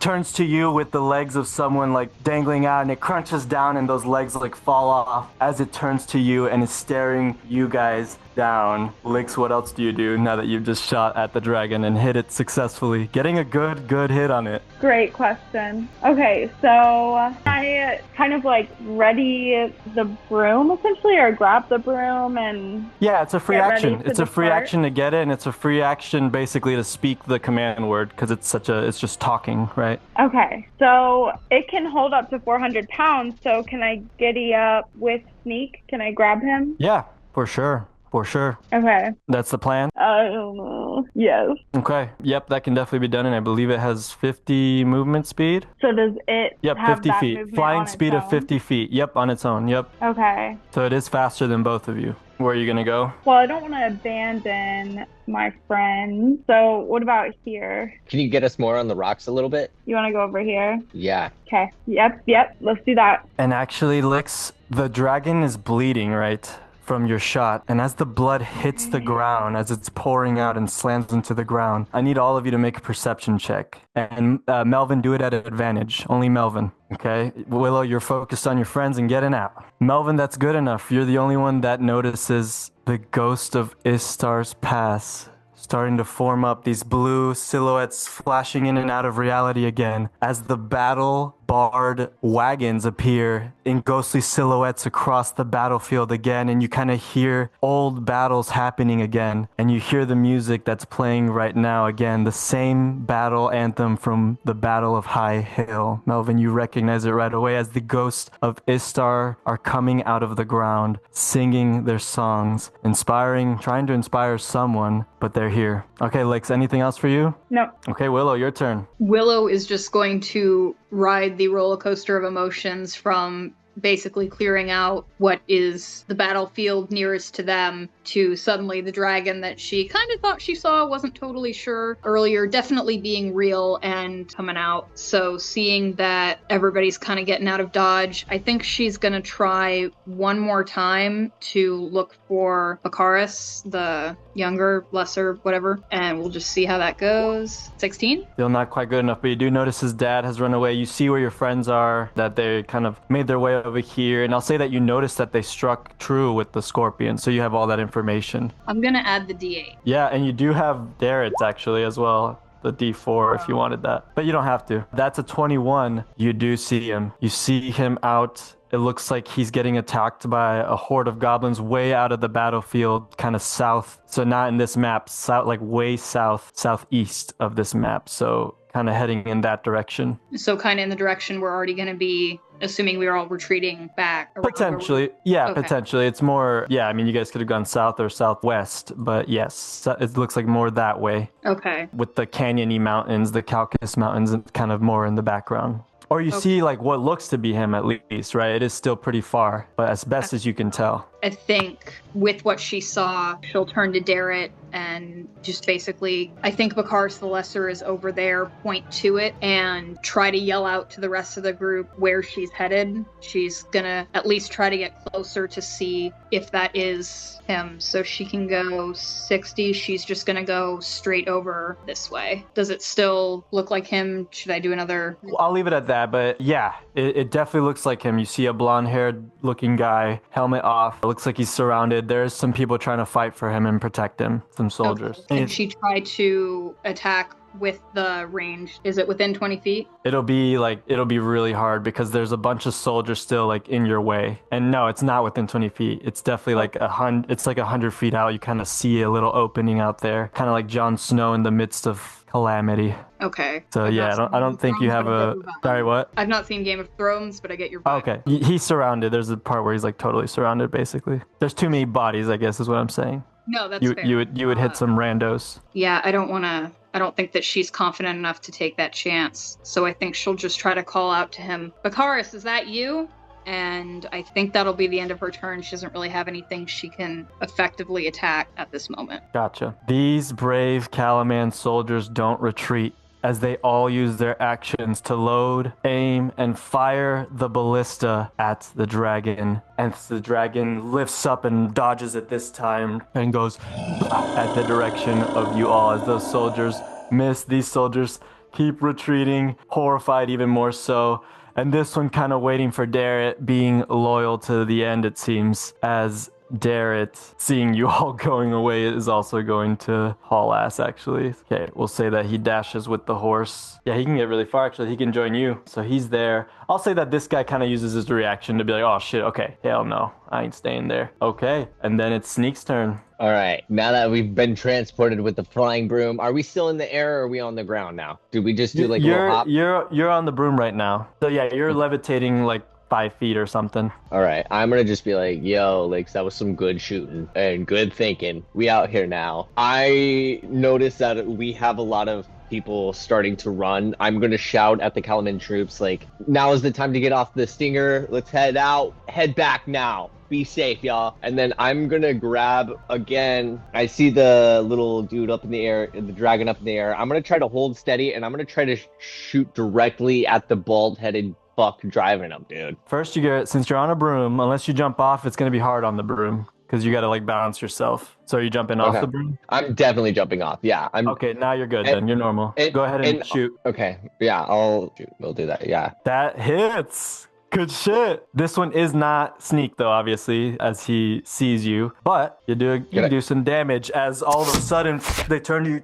turns to you with the legs of someone dangling out, and it crunches down and those legs fall off as it turns to you and is staring you guys down. Lyx, what else do you do now that you've just shot at the dragon and hit it successfully, getting a good hit on it? Great question. Okay, so I kind of ready the broom essentially, or grab the broom and yeah, it's a free action. It's a free depart. action to get it, and it's a free action basically to speak the command word because it's just talking, right? Okay, so it can hold up to 400 pounds. So can I giddy up with Sneak? Can I grab him? Yeah, for sure. Okay. That's the plan? I don't know. Yes. Okay. Yep, that can definitely be done, and I believe it has 50 movement speed. So does it Yep, have 50 that feet. movement Flying on its speed of own? 50 feet. Yep, on its own. Yep. Okay. So it is faster than both of you. Where are you going to go? Well, I don't want to abandon my friend. So what about here? Can you get us more on the rocks a little bit? You want to go over here? Yeah. Okay. Yep. Let's do that. And actually, Lyx, the dragon is bleeding, right? From your shot, and as the blood hits the ground, as it's pouring out and slams into the ground, I need all of you to make a perception check. And Melvin, do it at advantage. Only Melvin. Okay? Willow, you're focused on your friends and getting out. Melvin, that's good enough. You're the only one that notices the ghost of Istar's pass starting to form up, these blue silhouettes flashing in and out of reality again as the battle barred wagons appear in ghostly silhouettes across the battlefield again, and you kind of hear old battles happening again, and you hear the music that's playing right now again, the same battle anthem from the Battle of High Hill. Melvin, you recognize it right away as the ghosts of Istar are coming out of the ground, singing their songs, trying to inspire someone, but they're here. Okay, Lyx, anything else for you? No. Okay, Willow, your turn. Willow is just going to ride the roller coaster of emotions from basically clearing out what is the battlefield nearest to them to suddenly the dragon that she kind of thought she saw, wasn't totally sure earlier, definitely being real and coming out. So seeing that everybody's kind of getting out of dodge, I think she's going to try one more time to look for Bakaris, the younger, lesser, whatever, and we'll just see how that goes. 16? Still not quite good enough, but you do notice his dad has run away. You see where your friends are, that they kind of made their way over here, and I'll say that you noticed that they struck true with the scorpion, so you have all that information. I'm gonna add the D8. Yeah, and you do have Darrett's actually as well. the D4 if you wanted that. But you don't have to. That's a 21. You do see him. You see him out. It looks like he's getting attacked by a horde of goblins way out of the battlefield, kind of south. So not in this map, south, like way south, southeast of this map. So kind of heading in that direction. So kind of in the direction we're already going to be, assuming we are all retreating back. Potentially. Yeah, potentially. It's more, yeah, I mean, you guys could have gone south or southwest, but yes, it looks like more that way. Okay. With the canyony mountains, the Caucasus Mountains, kind of more in the background. Or you see like what looks to be him at least, right? It is still pretty far, but as best as you can tell. I think with what she saw, she'll turn to Darrett and just basically, I think Bakaris the Lesser is over there, point to it and try to yell out to the rest of the group where she's headed. She's gonna at least try to get closer to see if that is him. So she can go 60. She's just gonna go straight over this way. Does it still look like him? Should I do another? I'll leave it at that, but yeah, it definitely looks like him. You see a blonde-haired looking guy, helmet off. It looks like he's surrounded. There's some people trying to fight for him and protect him, some soldiers. Okay. Can she try to attack with the range? Is it within 20 feet? It'll be really hard because there's a bunch of soldiers still like in your way. And no, it's not within 20 feet. It's definitely like 100 feet out. You kind of see a little opening out there, kind of like Jon Snow in the midst of calamity. Okay. So yeah, I don't think you have a. Sorry, what? I've not seen Game of Thrones, but I get your. Okay, he's surrounded. There's a part where he's like totally surrounded, basically. There's too many bodies, I guess, is what I'm saying. No, that's fair. You would hit some randos. Yeah, I don't think that she's confident enough to take that chance. So I think she'll just try to call out to him. Bakaris, is that you? And I think that'll be the end of her turn. She doesn't really have anything she can effectively attack at this moment. Gotcha. These brave Calaman soldiers don't retreat, as they all use their actions to load, aim, and fire the ballista at the dragon. And the dragon lifts up and dodges it this time and goes at the direction of you all as those soldiers miss. These soldiers keep retreating, horrified even more so. And this one kind of waiting for Darrett, being loyal to the end, it seems, as Darrett, seeing you all going away, is also going to haul ass, actually. Okay, we'll say that he dashes with the horse. Yeah, he can get really far, actually. He can join you. So he's there. I'll say that this guy kind of uses his reaction to be like, oh, shit, okay, hell no. I ain't staying there. Okay, and then it's Sneak's turn. All right, now that we've been transported with the flying broom, are we still in the air or are we on the ground now? Did we just do like a little hop? You're on the broom right now. So yeah, you're levitating like 5 feet or something. All right, I'm gonna just be like, yo, Lyx, that was some good shooting and good thinking. We out here now. I noticed that we have a lot of people starting to run. I'm gonna shout at the Calaman troops like, now is the time to get off the stinger. Let's head out. Head back now. Be safe, y'all. And then I'm gonna grab again. I see the little dude up in the air, the dragon up in the air. I'm gonna try to hold steady and I'm gonna try to shoot directly at the bald-headed fuck driving him, dude. First, since you're on a broom, unless you jump off, it's gonna be hard on the broom because you gotta like balance yourself. So are you jumping off the broom? I'm definitely jumping off. Yeah. Okay, now you're good then. You're normal. Go ahead and shoot. Okay. Yeah, I'll shoot. We'll do that. Yeah. That hits. Good shit. This one is not Sneak though, obviously, as he sees you. But you do some damage as all of a sudden they turn to you.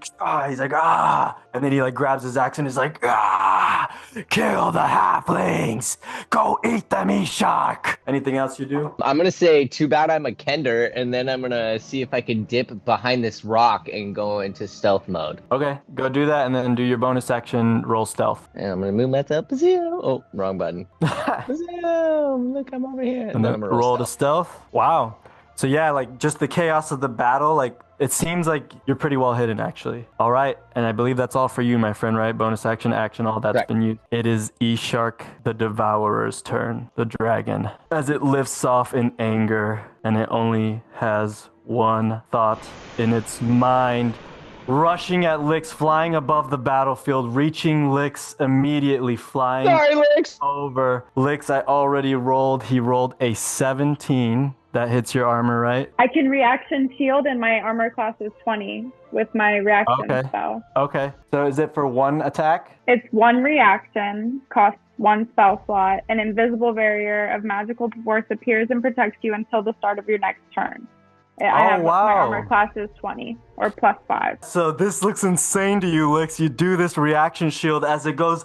He's like, and then he like grabs his axe and is like, kill the halflings. Go eat them, Eshak. Anything else you do? I'm gonna say, too bad I'm a Kender, and then I'm gonna see if I can dip behind this rock and go into stealth mode. Okay, go do that and then do your bonus action, roll stealth. And I'm gonna move myself. Oh, wrong button. Look, I'm over here. And then roll to stealth. Wow. So yeah, like just the chaos of the battle, like it seems like you're pretty well hidden actually. All right. And I believe that's all for you, my friend, right? Bonus action, all that's been used. It is Eshark the Devourer's turn, the dragon, as it lifts off in anger and it only has one thought in its mind. Rushing at Lyx, flying above the battlefield, reaching Lyx immediately, flying Lyx. over. Lyx, I already rolled. He rolled a 17. That hits your armor, right? I can reaction shield, and my armor class is 20 with my reaction spell. Okay. So is it for one attack? It's one reaction, costs one spell slot. An invisible barrier of magical force appears and protects you until the start of your next turn. My armor wow. class is 20 or +5. So this looks insane to you, Lyx. You do this reaction shield as it goes,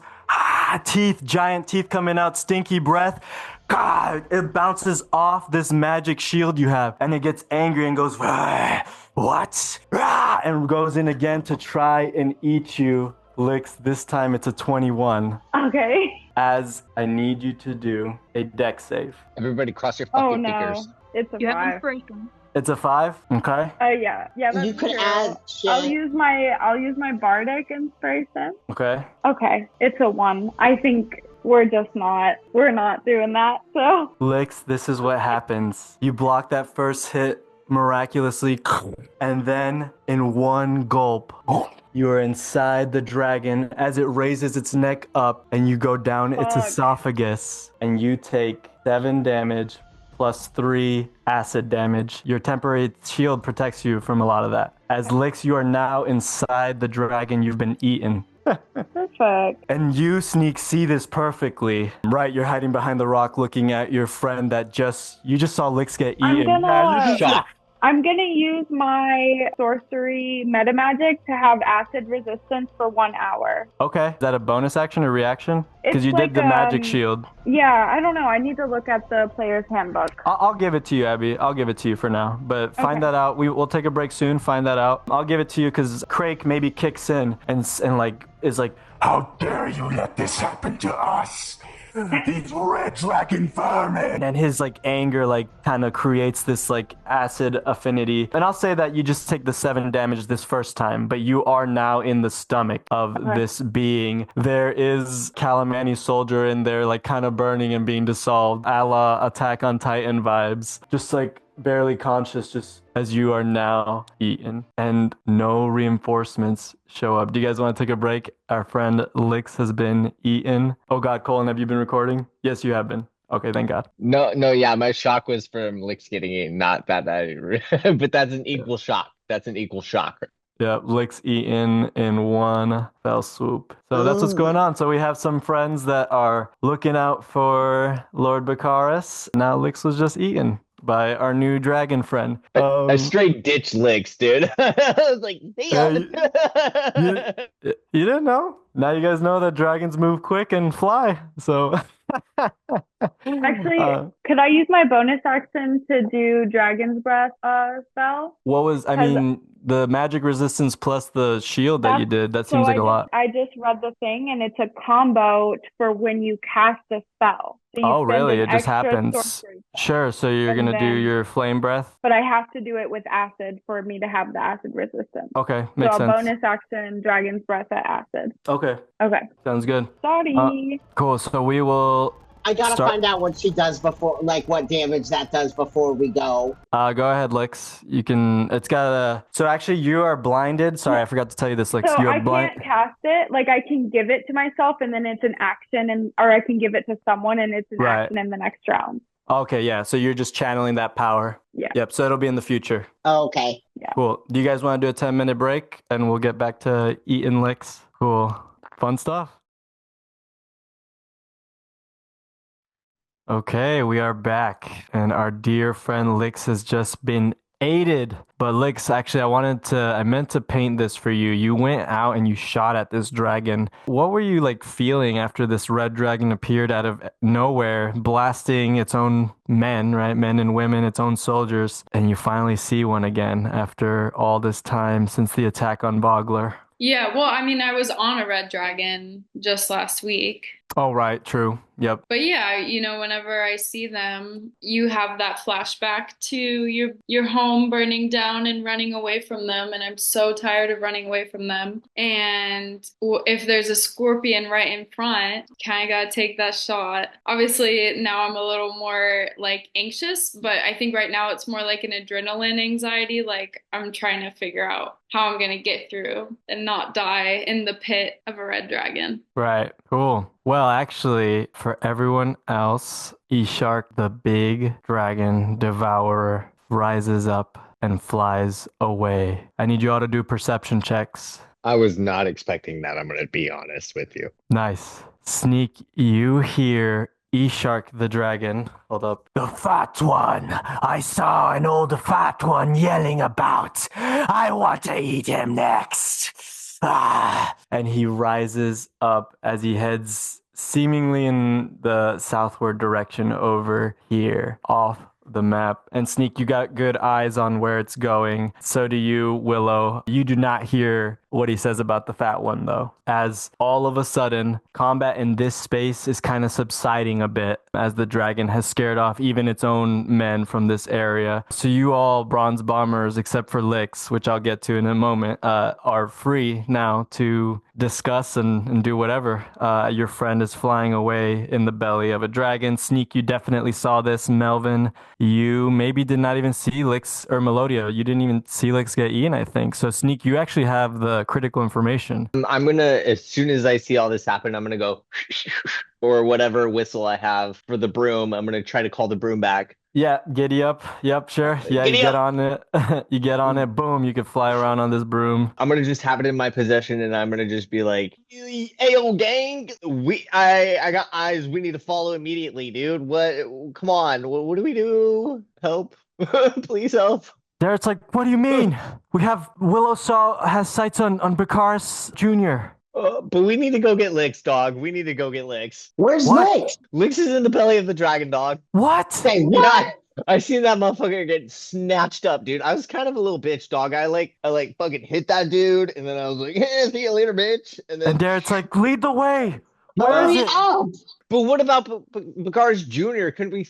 teeth, giant teeth coming out, stinky breath. God, it bounces off this magic shield you have, and it gets angry and goes, what? And goes in again to try and eat you. Lyx, this time it's a 21. Okay. As I need you to do a dex save. Everybody cross your Oh fucking no, fingers. it's a You have 5. inspiration. It's a 5? Okay. Yeah, that's You could true. add shit. I'll use my bardic inspiration. Okay. Okay, it's a 1. I think we're not doing that. So Lyx, this is what happens. You block that first hit miraculously, and then in one gulp, you are inside the dragon as it raises its neck up, and you go down its Fuck. esophagus, and you take 7 damage plus 3 acid damage. Your temporary shield protects you from a lot of that. As Lyx, you are now inside the dragon you've been eaten. perfect. And you, Sneak, see this perfectly. Right, you're hiding behind the rock looking at your friend that you just saw Lyx get eaten. I'm gonna use my sorcery meta magic to have acid resistance for 1 hour. Okay. Is that a bonus action or reaction? Because It's you like, did the magic shield. Yeah, I don't know. I need to look at the player's handbook. I'll give it to you, Abbey. I'll give it to you for now. But find that out. We'll take a break soon. Find that out. I'll give it to you because Crake maybe kicks in and like is like, How dare you let this happen to us? These red dragon vermin! and his like anger like kind of creates this like acid affinity. And I'll say that you just take the 7 damage this first time, but you are now in the stomach of this being. There is Calamani soldier in there like kind of burning and being dissolved, a la Attack on Titan vibes. Just like barely conscious, just as you are now eaten, and no reinforcements show up. Do you guys want to take a break? Our friend Lyx has been eaten. Oh God, Colton, have you been recording? Yes, you have been. Okay, thank God. No, yeah, my shock was from Lyx getting eaten, not that but that's an equal shock. That's an equal shock. Yeah, Lyx eaten in one fell swoop. So that's what's going on. So we have some friends that are looking out for Lord Baccharis. Now Lyx was just eaten by our new dragon friend. I straight ditched Lyx, dude. I was like, damn. You didn't know? Now you guys know that dragons move quick and fly. So Actually, could I use my bonus action to do Dragon's Breath spell? what was, I mean, the magic resistance plus the shield that you did, that seems like a lot. I just read the thing, and it's a combo for when you cast a spell. So you Oh, spend really? an It just extra happens. sorcery spell. Sure, so you're And going to do then- your flame breath? But I have to do it with acid for me to have the acid resistance. Okay, makes So a sense. bonus action, Dragon's Breath at acid. Okay, Okay. sounds good. Sorry. Cool, so we will I gotta Start- find out what she does before, like what damage that does before we go. go ahead, Lyx. You can, it's got a, so actually you are blinded. Sorry, I forgot to tell you this, Lyx. So You I are blind. can't cast it. Like I can give it to myself, and then it's an action, or I can give it to someone, and it's an Right. action in the next round. Okay, yeah, so you're just channeling that power. Yeah. Yep, so it'll be in the future. Oh, okay. Cool. Do you guys want to do a 10-minute break and we'll get back to eating Lyx? Cool. Fun stuff. Okay, we are back, and our dear friend Lyx has just been aided. But Lyx, actually, I meant to paint this for you. You went out and you shot at this dragon. What were you like feeling after this red dragon appeared out of nowhere, blasting its own men, right? Men and women, its own soldiers, and you finally see one again after all this time since the attack on Bogler? Yeah, well, I mean, I was on a red dragon just last week. Oh, right, true. Yep. But yeah, whenever I see them, you have that flashback to your home burning down and running away from them, and I'm so tired of running away from them. And if there's a scorpion right in front, kind of gotta take that shot. Obviously, now I'm a little more like anxious, but I think right now it's more like an adrenaline anxiety. Like I'm trying to figure out how I'm gonna get through and not die in the pit of a red dragon. Right. Cool. Well, actually, for everyone else, Ishark, the big dragon devourer, rises up and flies away. I need you all to do perception checks. I was not expecting that, I'm going to be honest with you. Nice. Sneak, you hear E-Shark the dragon. Hold up. The fat one. I saw an old fat one yelling about. I want to eat him next. Ah. And he rises up as he heads seemingly in the southward direction over here off the map. And Sneak, you got good eyes on where it's going. So do you, Willow. You do not hear what he says about the fat one, though, as all of a sudden combat in this space is kind of subsiding a bit as the dragon has scared off even its own men from this area. So you all bronze bombers, except for Lyx, which I'll get to in a moment, are free now to discuss and do whatever. Your friend is flying away in the belly of a dragon. Sneak, you definitely saw this. Melvin, you maybe did not even see Lyx or Melodia. You didn't even see Lyx get eaten, I think. So Sneak, you actually have the critical information. I'm gonna, as soon as I see all this happen, I'm gonna go or whatever whistle I have for the broom. I'm gonna try to call the broom back. Yeah, giddy up. Yep, sure. Yeah, Giddy you get up. on it. You get on it. Boom, you can fly around on this broom. I'm gonna just have it in my possession, and I'm gonna just be like, "Hey, old gang, I got eyes. We need to follow immediately, dude. What? Come on. What do we do? Help, please help." There, like, what do you mean? We have Willow has sights on Bakaris Jr. But we need to go get Lyx, dog. We need to go get Lyx. Where's What? Lyx? Lyx is in the belly of the dragon, dog. What? Say what? Yeah, I seen that motherfucker get snatched up, dude. I was kind of a little bitch, dog. I fucking hit that dude, and then I was like, "Hey, see you later, bitch." And then, And Derek's like, lead the way. Where is Hurry it? up! but what about Bakaris Jr.? Couldn't we?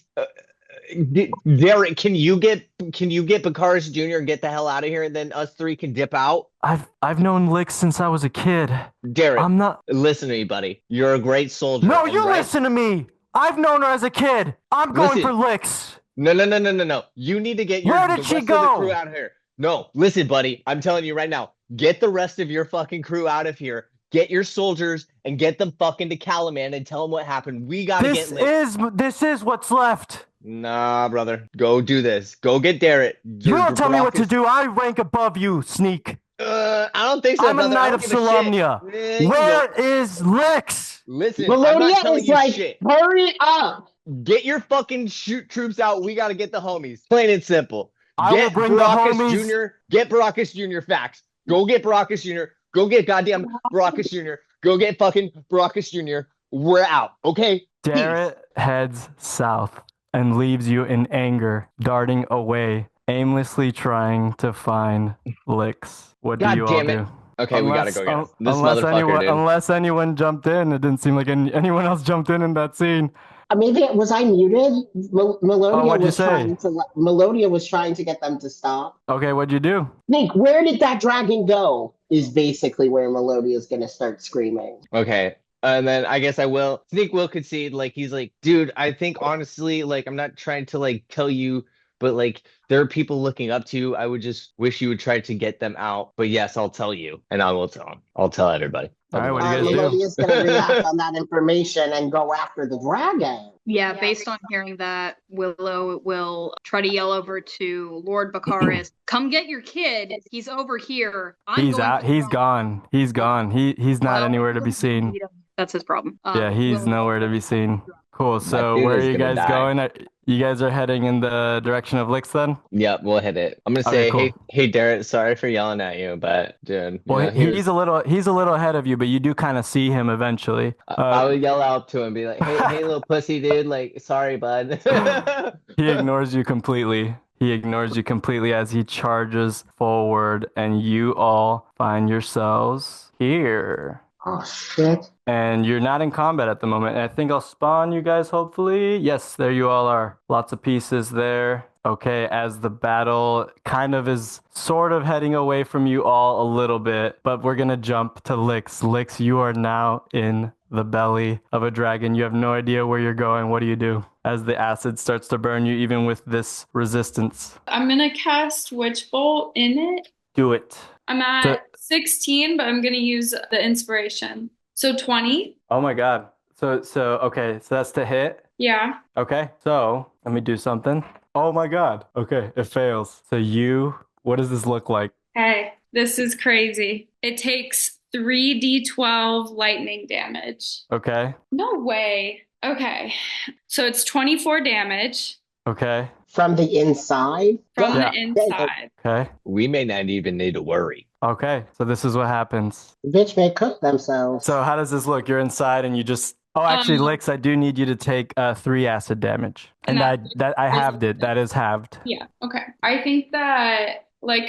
Derek, can you get Bakaris Jr. and get the hell out of here, and then us three can dip out? I've known Lyx since I was a kid. Derek, I'm not. listen to me, buddy. You're a great soldier. No, and you right- listen to me. I've known her as a kid. I'm going Listen. for Lyx. No. You need to get Where the did she rest of go? the crew out of here. No, listen, buddy. I'm telling you right now. Get the rest of your fucking crew out of here. Get your soldiers and get them fucking to Calaman and tell them what happened. We gotta get Lyx. This is what's left. Nah, brother. Go do this. Go get Derek. You don't tell me what to do. I rank above you, Sneak. I don't think so, I'm a brother. I knight don't of give a shit. Solamnia. Yeah, you Where go. is Lyx? Listen, I'm Melodia not telling is you like, shit. hurry up! Get your fucking troops out. We got to get the homies. Plain and simple. I will Get bring the Baracus homies. Jr. Get Baracus Jr. facts. Go get Baracus Jr. Go get goddamn Baracus Jr. Go get fucking Baracus Jr. We're out. Okay? Peace. Darrett heads south and leaves you in anger, darting away, aimlessly trying to find Lyx. What do God you all damn it. do? Okay, we got to go get him. This unless motherfucker, dude. unless anyone jumped in, it didn't seem like anyone else jumped in that scene. Maybe was I muted? Melodia what'd you was say? Melodia was trying to get them to stop. Okay, what'd you do? Nick, where did that dragon go? Is basically where Melodia is gonna start screaming. Okay. And then I guess I will. Sneak will concede. Like, he's like, dude, I think honestly, like, I'm not trying to, like, tell you, but, like, there are people looking up to you. I would just wish you would try to get them out. But yes, I'll tell you. And I will tell them. I'll tell everybody. All right, what do you guys do? Melodia's gonna react on that information and go after the dragon. Yeah, based on hearing that, Willow will try to yell over to Lord Bakaris, come get your kid. He's over here. He's out. He's gone. He's gone. He's not Well, anywhere to be seen. That's his problem. Yeah, he's Willow- nowhere to be seen. Cool. So dude where are is you gonna guys die. going? You guys are heading in the direction of Lyx then? Yep, we'll hit it. I'm gonna Okay, say, cool. hey, Derek, sorry for yelling at you, but dude, Well, you know, he's a little ahead of you, but you do kind of see him eventually. I would yell out to him, be like, hey, little pussy dude, like, sorry, bud. He ignores you completely. He ignores you completely as he charges forward, and you all find yourselves here. Oh shit. And you're not in combat at the moment. And I think I'll spawn you guys, hopefully. Yes, there you all are. Lots of pieces there. Okay, as the battle kind of is sort of heading away from you all a little bit, but we're going to jump to Lyx. Lyx, you are now in the belly of a dragon. You have no idea where you're going. What do you do as the acid starts to burn you, even with this resistance? I'm gonna cast Witch Bolt in it. Do it. I'm at 16, but I'm gonna use the inspiration. So 20. Oh my God. So okay, so that's to hit. Yeah. Okay, so let me do something. Oh my God. Okay, it fails. So what does this look like? Hey, this is crazy. It takes 3d12 lightning damage. Okay. No way. Okay. So it's 24 damage Okay. From the inside? from Yeah. the inside. Okay. We may not even need to worry. Okay. So this is what happens. Bitch may cook themselves. So how does this look? You're inside and you just. Oh, actually, Lyx, I do need you to take 3 acid damage, and I halved it. That is halved. Yeah. Okay. I think that like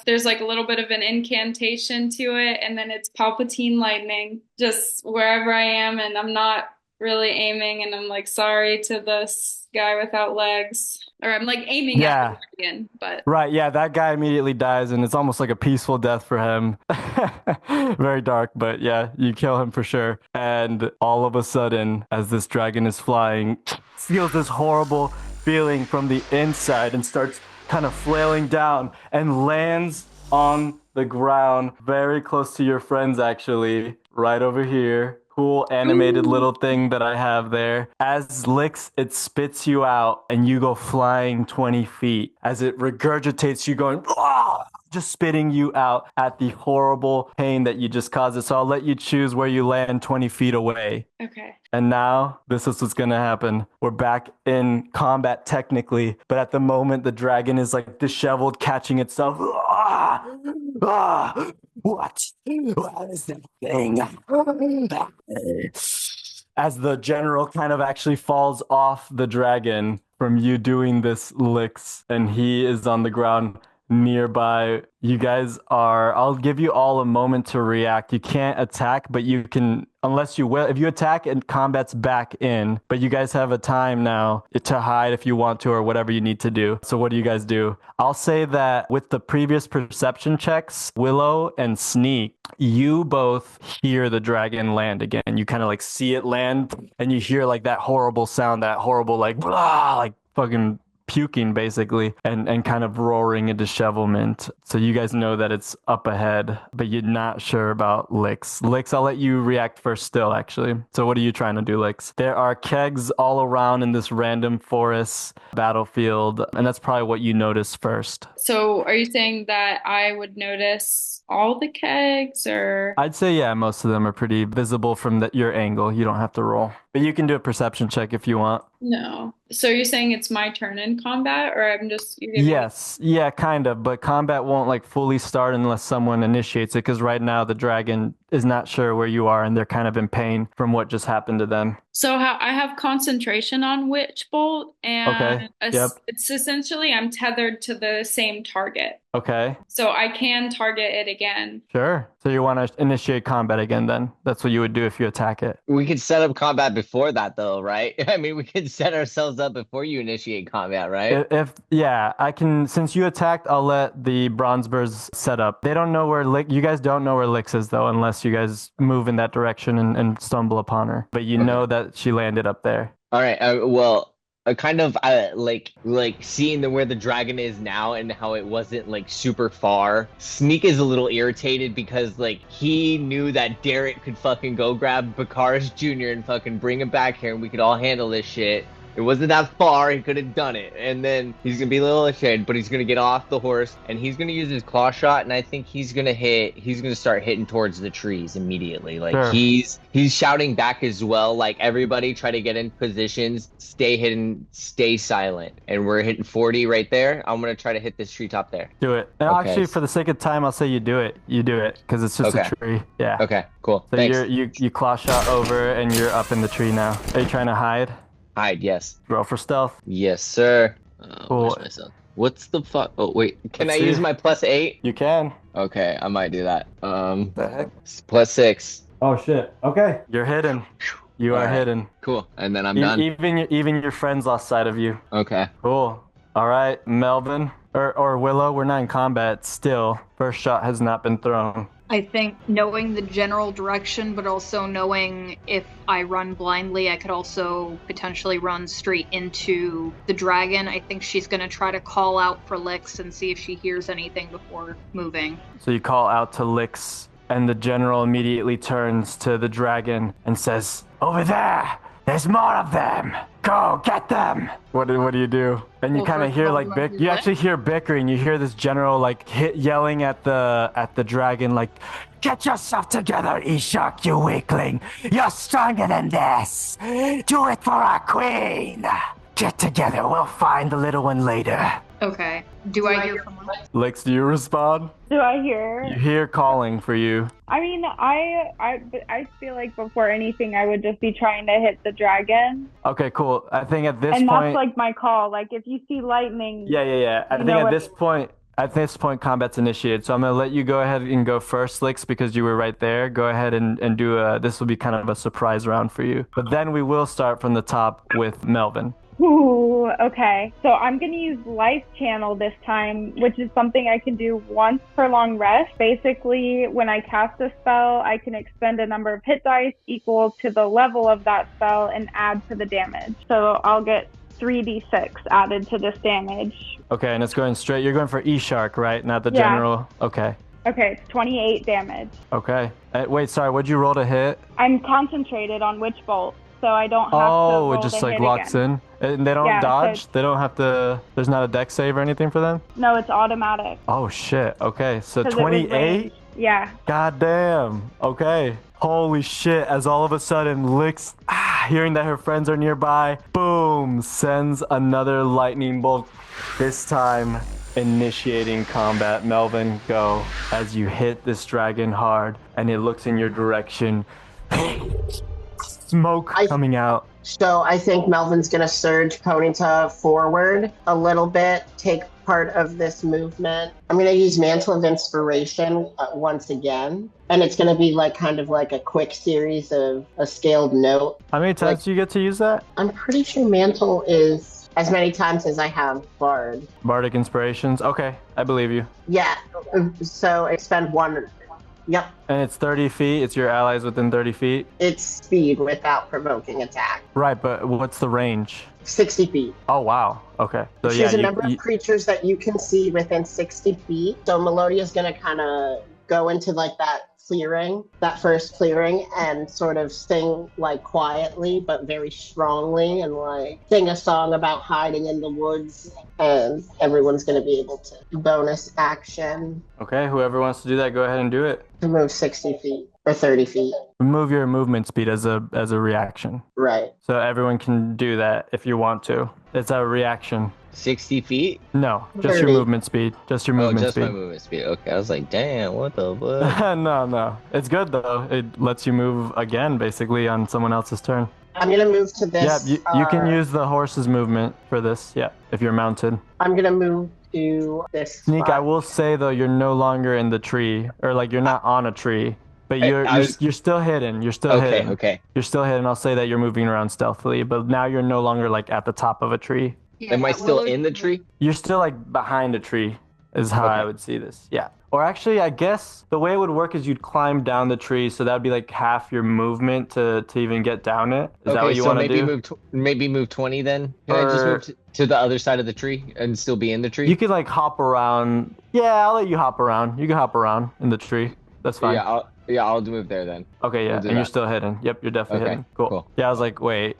there's like a little bit of an incantation to it, and then it's Palpatine lightning just wherever I am, and I'm not really aiming, and I'm like sorry to this guy without legs, or I'm like aiming at the dragon, but Right, yeah, that guy immediately dies, and it's almost like a peaceful death for him. Very dark, but yeah, you kill him for sure. And all of a sudden, as this dragon is flying, feels this horrible feeling from the inside and starts kind of flailing down and lands on the ground very close to your friends, actually, right over here. Cool animated little thing that I have there. As Lyx, it spits you out and you go flying 20 feet. As it regurgitates you going, "Ah!" Just spitting you out at the horrible pain that you just caused it. So I'll let you choose where you land 20 feet away. okay. And now this is what's going to happen. We're back in combat technically, but at the moment the dragon is like disheveled, catching itself. Ah! Ah! What? What is that thing? As the general kind of actually falls off the dragon from you doing this, Lyx, and he is on the ground nearby. You guys are, I'll give you all a moment to react. You can't attack, but you can, unless you will, if you attack and combat's back in, but you guys have a time now to hide if you want to or whatever you need to do. So what do you guys do? I'll say that with the previous perception checks, Willow and Sneak, you both hear the dragon land again. You kind of like see it land and you hear like that horrible sound, that horrible like, blah, like fucking puking basically, and kind of roaring in dishevelment. So you guys know that it's up ahead, but you're not sure about Lyx. Lyx, I'll let you react first still, actually. So what are you trying to do, Lyx? There are kegs all around in this random forest battlefield, and that's probably what you notice first. So are you saying that I would notice all the kegs, or? I'd say, yeah, most of them are pretty visible from your angle. You don't have to roll. But you can do a perception check if you want. No. So you're saying it's my turn in combat, or I'm just you're giving Yes, yeah, kind of, but combat won't like fully start unless someone initiates it, because right now the dragon is not sure where you are and they're kind of in pain from what just happened to them. So how I have concentration on Witch Bolt, and Yep. it's essentially I'm tethered to the same target. Okay, So I can target it again. sure. So you want to initiate combat again then? That's what you would do if you attack it. We could set up combat before that, though, right? I mean, we could set ourselves up before you initiate combat, right? Yeah, I can, since you attacked, I'll let the Bronzebirds set up. They don't know where you guys don't know where Lyx is though, unless you guys move in that direction and stumble upon her. But you know that she landed up there. All right. Well, kind of like seeing where the dragon is now and how it wasn't like super far. Sneak is a little irritated because like he knew that Derek could fucking go grab Bakaris Jr. and fucking bring him back here and we could all handle this shit. It wasn't that far. He could have done it. And then he's going to be a little ashamed, but he's going to get off the horse and he's going to use his claw shot. And I think he's going to start hitting towards the trees immediately. Like Sure. he's shouting back as well. Like everybody try to get in positions, stay hidden, stay silent. And we're hitting 40 right there. I'm going to try to hit this treetop there. Do it. And Okay. actually, for the sake of time, I'll say you do it. You do it because it's just Okay. a tree. Yeah. Okay, cool. So Thanks. you claw shot over and you're up in the tree now. Are you trying to hide? Hide, yes. Roll for stealth. Yes, sir. Cool. Where's myself? What's the fuck? Oh, wait. Can Let's I use see. my +8? You can. Okay, I might do that. The heck? +6. Oh shit. Okay. You're hidden. You are Alright. hidden. Cool. And then I'm done. Even your friends lost sight of you. Okay. Cool. All right, Melvin or Willow. We're not in combat still. First shot has not been thrown. I think knowing the general direction, but also knowing if I run blindly, I could also potentially run straight into the dragon. I think she's going to try to call out for Lyx and see if she hears anything before moving. So you call out to Lyx, and the general immediately turns to the dragon and says, "Over there! There's more of them!" Go, get them! What do you do? And you Well, kind of first hear of all, like do I do you what? actually hear bickering. You hear this general like yelling at the dragon like, Get yourself together, Ishak, you weakling! You're stronger than this! Do it for our queen! Get together, we'll find the little one later. Okay. Do I hear from Lyx? Lyx, do you respond? Do I hear? You hear calling for you. I mean, I feel like before anything, I would just be trying to hit the dragon, Okay, cool. I think at this and point, that's like my call. Like if you see lightning, yeah. I You think know at what- this point, combat's initiated. So I'm gonna let you go ahead and go first, Lyx, because you were right there. Go ahead and do this will be kind of a surprise round for you. But then we will start from the top with Melvin. Ooh, okay. So I'm going to use Life Channel this time, which is something I can do once per long rest. Basically, when I cast a spell, I can expend a number of hit dice equal to the level of that spell and add to the damage. So I'll get 3d6 added to this damage. Okay, and it's going straight. You're going for E-Shark, right? Not the Yeah. general. Okay. Okay, it's 28 damage. Okay. Wait, sorry. What'd you roll to hit? I'm concentrated on Witch Bolt, so I don't have to Oh, roll it just to like hit locks again. in. And they don't Yeah, so dodge. They don't have to. There's not a dex save or anything for them. No, it's automatic. Oh shit. Okay, so 'Cause it was 28. ranged. Yeah. God damn. Okay. Holy shit. As all of a sudden, Lyx, hearing that her friends are nearby, boom, sends another lightning bolt. This time, initiating combat. Melvin, go. As you hit this dragon hard, and it looks in your direction. Smoke coming out. So I think Melvin's gonna surge Ponyta forward a little bit, take part of this movement. I'm gonna use Mantle of Inspiration once again, and it's gonna be like kind of like a quick series of a scaled note. How many times do you get to use that? I'm pretty sure Mantle is as many times as I have Bard. Bardic Inspirations. Okay, I believe you. Yeah, so expend one. Yep, And it's 30 feet. It's your allies within 30 feet. it's speed without provoking attack. Right, but what's the range? 60 feet. Oh, wow. Okay. So Choose yeah, a number of creatures that you can see within 60 feet. So Melodia's going to kind of go into like that clearing, that first clearing, and sort of sing like quietly but very strongly and like sing a song about hiding in the woods, and everyone's going to be able to bonus action Okay, whoever wants to do that, go ahead and do it. to move 60 feet or 30 feet. Remove your movement speed as a reaction. Right. So everyone can do that if you want to. It's a reaction. 60 feet? No, just your 30. movement speed. Just your Oh, movement just speed. my movement speed. Okay, I was like, damn, what the fuck? No. It's good though. It lets you move again basically on someone else's turn. I'm going to move to this. Yeah, you can use the horse's movement for this. Yeah, if you're mounted. I'm going to move to this. Sneak, spot. I will say though, you're no longer in the tree, or like you're not on a tree, but you're still hidden. You're still hidden. Okay. You're still hidden. I'll say that you're moving around stealthily, but now you're no longer like at the top of a tree. Yeah, Am I still Willow- in the tree? You're still like behind a tree, is how I Okay. would see this. Yeah. Or actually, I guess the way it would work is you'd climb down the tree, so that would be like half your movement to even get down it. Is that what you so want to maybe do? maybe move 20 then. Can I just Or- move to the other side of the tree and still be in the tree? You could like hop around. Yeah, I'll let you hop around. You can hop around in the tree. That's fine. Yeah, I'll move there then. Okay, yeah, We'll do and you're that. still hidden. Yep, you're definitely Okay, hidden. Cool. cool. Yeah, I was like, wait.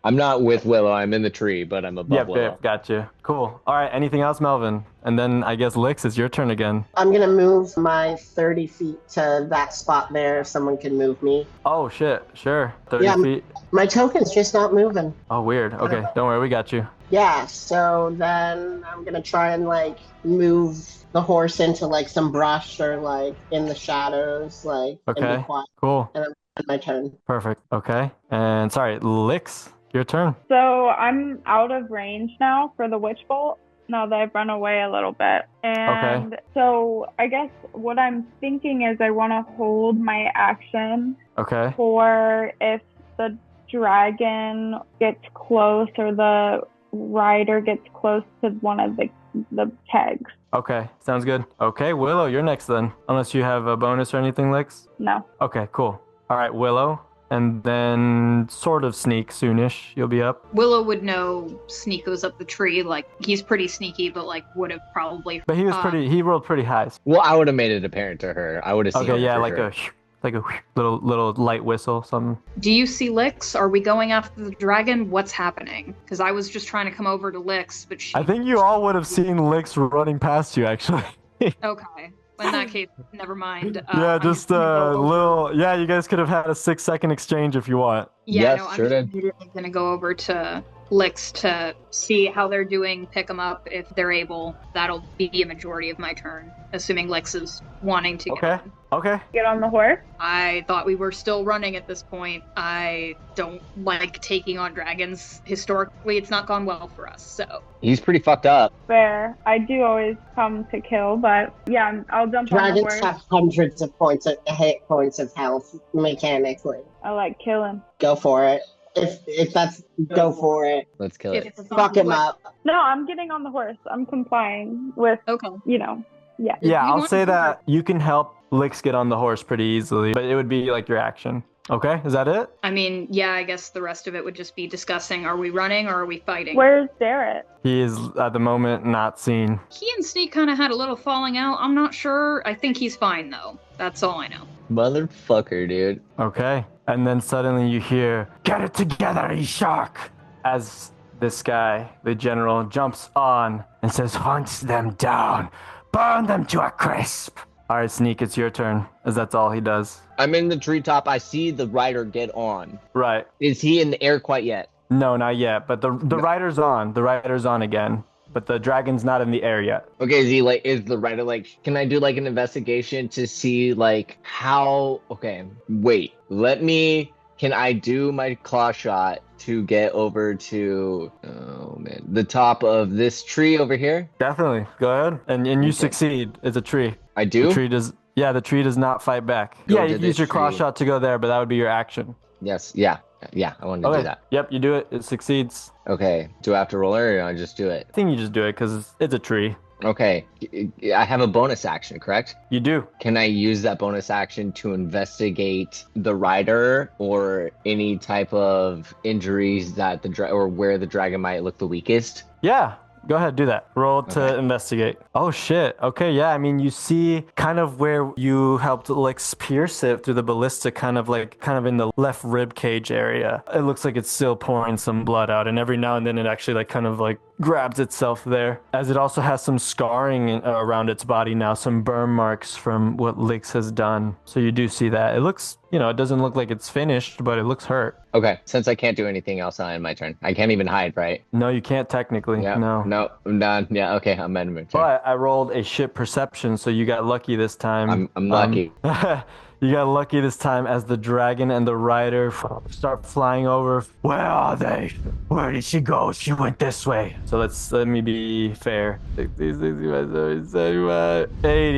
I'm not with Willow. I'm in the tree, but I'm above Yep, Willow. yep, gotcha. Cool. All right, anything else, Melvin? And then I guess Lyx, it's your turn again. I'm going to move my 30 feet to that spot there if someone can move me. Oh, shit. Sure. 30 Yeah, feet. My token's just not moving. Oh, weird. Okay, don't worry, we got you. Yeah, so then I'm going to try and like move the horse into like some brush or like in the shadows, like and Okay. be quiet. Cool. And it's my turn. Perfect. Okay. And sorry, Lyx, your turn. So I'm out of range now for the Witch Bolt, now that I've run away a little bit. And so I guess what I'm thinking is I want to hold my action Okay. for if the dragon gets close or the rider gets close to one of the kegs. Okay, sounds good. Okay, Willow, you're next then. Unless you have a bonus or anything, Lyx. No. Okay, cool. All right, Willow. And then sort of Sneak soonish. You'll be up. Willow would know Sneak goes up the tree. Like, he's pretty sneaky, but like would have probably. But he was he rolled pretty high. Well, I would have made it apparent to her. I would have seen Okay, her yeah, for like sure. a like a little light whistle, something. Do you see Lyx? Are we going after the dragon? What's happening? Because I was just trying to come over to Lyx, but I think you all would have seen Lyx running past you, actually. Okay. In that case, never mind. Yeah, I'm just gonna go a over- little. Yeah, you guys could have had a 6-second exchange if you want. Yeah, Yes, no, I'm sure just did. immediately gonna go over to Lyx to see how they're doing, pick them up if they're able. That'll be a majority of my turn, assuming Lyx is wanting to get Okay. on. Okay. Get on the horse. I thought we were still running at this point. I don't like taking on dragons. Historically, it's not gone well for us, so. He's pretty fucked up. Fair. I do always come to kill, but yeah, I'll jump on the Dragons horse. have hundreds of hit points of health mechanically. I like killing. Go for it. If that's go for it. Let's kill it. If it's Fuck him up. No, I'm getting on the horse. I'm complying with, Okay. Yeah. Yeah, You I'll want say to- that you can help Lyx get on the horse pretty easily, but it would be like your action. Okay, is that it? I mean, yeah, I guess the rest of it would just be discussing, are we running or are we fighting? Where's Darrett? He is at the moment not seen. He and Sneak kind of had a little falling out. I'm not sure. I think he's fine, though. That's all I know. Motherfucker, dude. Okay. And then suddenly you hear, "Get it together, E-Shark!" As this guy, the general, jumps on and says, "Hunt them down. Burn them to a crisp." All right, Sneak, it's your turn, as that's all he does. I'm in the treetop. I see the rider get on. Right. Is he in the air quite yet? No, not yet. But the rider's on. The rider's on again. But the dragon's not in the air yet. Okay, is the rider like, can I do like an investigation to see like how, okay, wait, can I do my claw shot to get over to, oh man, the top of this tree over here? Definitely. Go ahead. And you Okay. succeed. It's a tree. I do? The tree does. Yeah, the tree does not fight back. Go Yeah, to you can this use your claw tree. shot to go there, but that would be your action. Yes, yeah, I wanted to Okay. do that. Yep, you do it. It succeeds. Okay, do I have to roll it or I just do it? I think you just do it because it's a tree. Okay, I have a bonus action, correct? You do. Can I use that bonus action to investigate the rider or any type of injuries that or where the dragon might look the weakest? Yeah. Go ahead, do that. Roll to Okay. investigate. Oh shit. Okay, yeah. I mean, you see kind of where you helped Lyx pierce it through the ballista, kind of in the left rib cage area. It looks like it's still pouring some blood out, and every now and then it actually grabs itself there, as it also has some scarring around its body now, some burn marks from what Lyx has done. So you do see that. It looks, it doesn't look like it's finished, but it looks hurt. Okay, since I can't do anything else on my turn, I can't even hide, right? No, you can't technically. Yeah. No. No, I'm done. Yeah. Okay, I'm in my turn. But I rolled a shit perception, so you got lucky this time. I'm lucky. You got lucky this time as the dragon and the rider start flying over. Where are they? Where did she go? She went this way. So let me be fair. 80,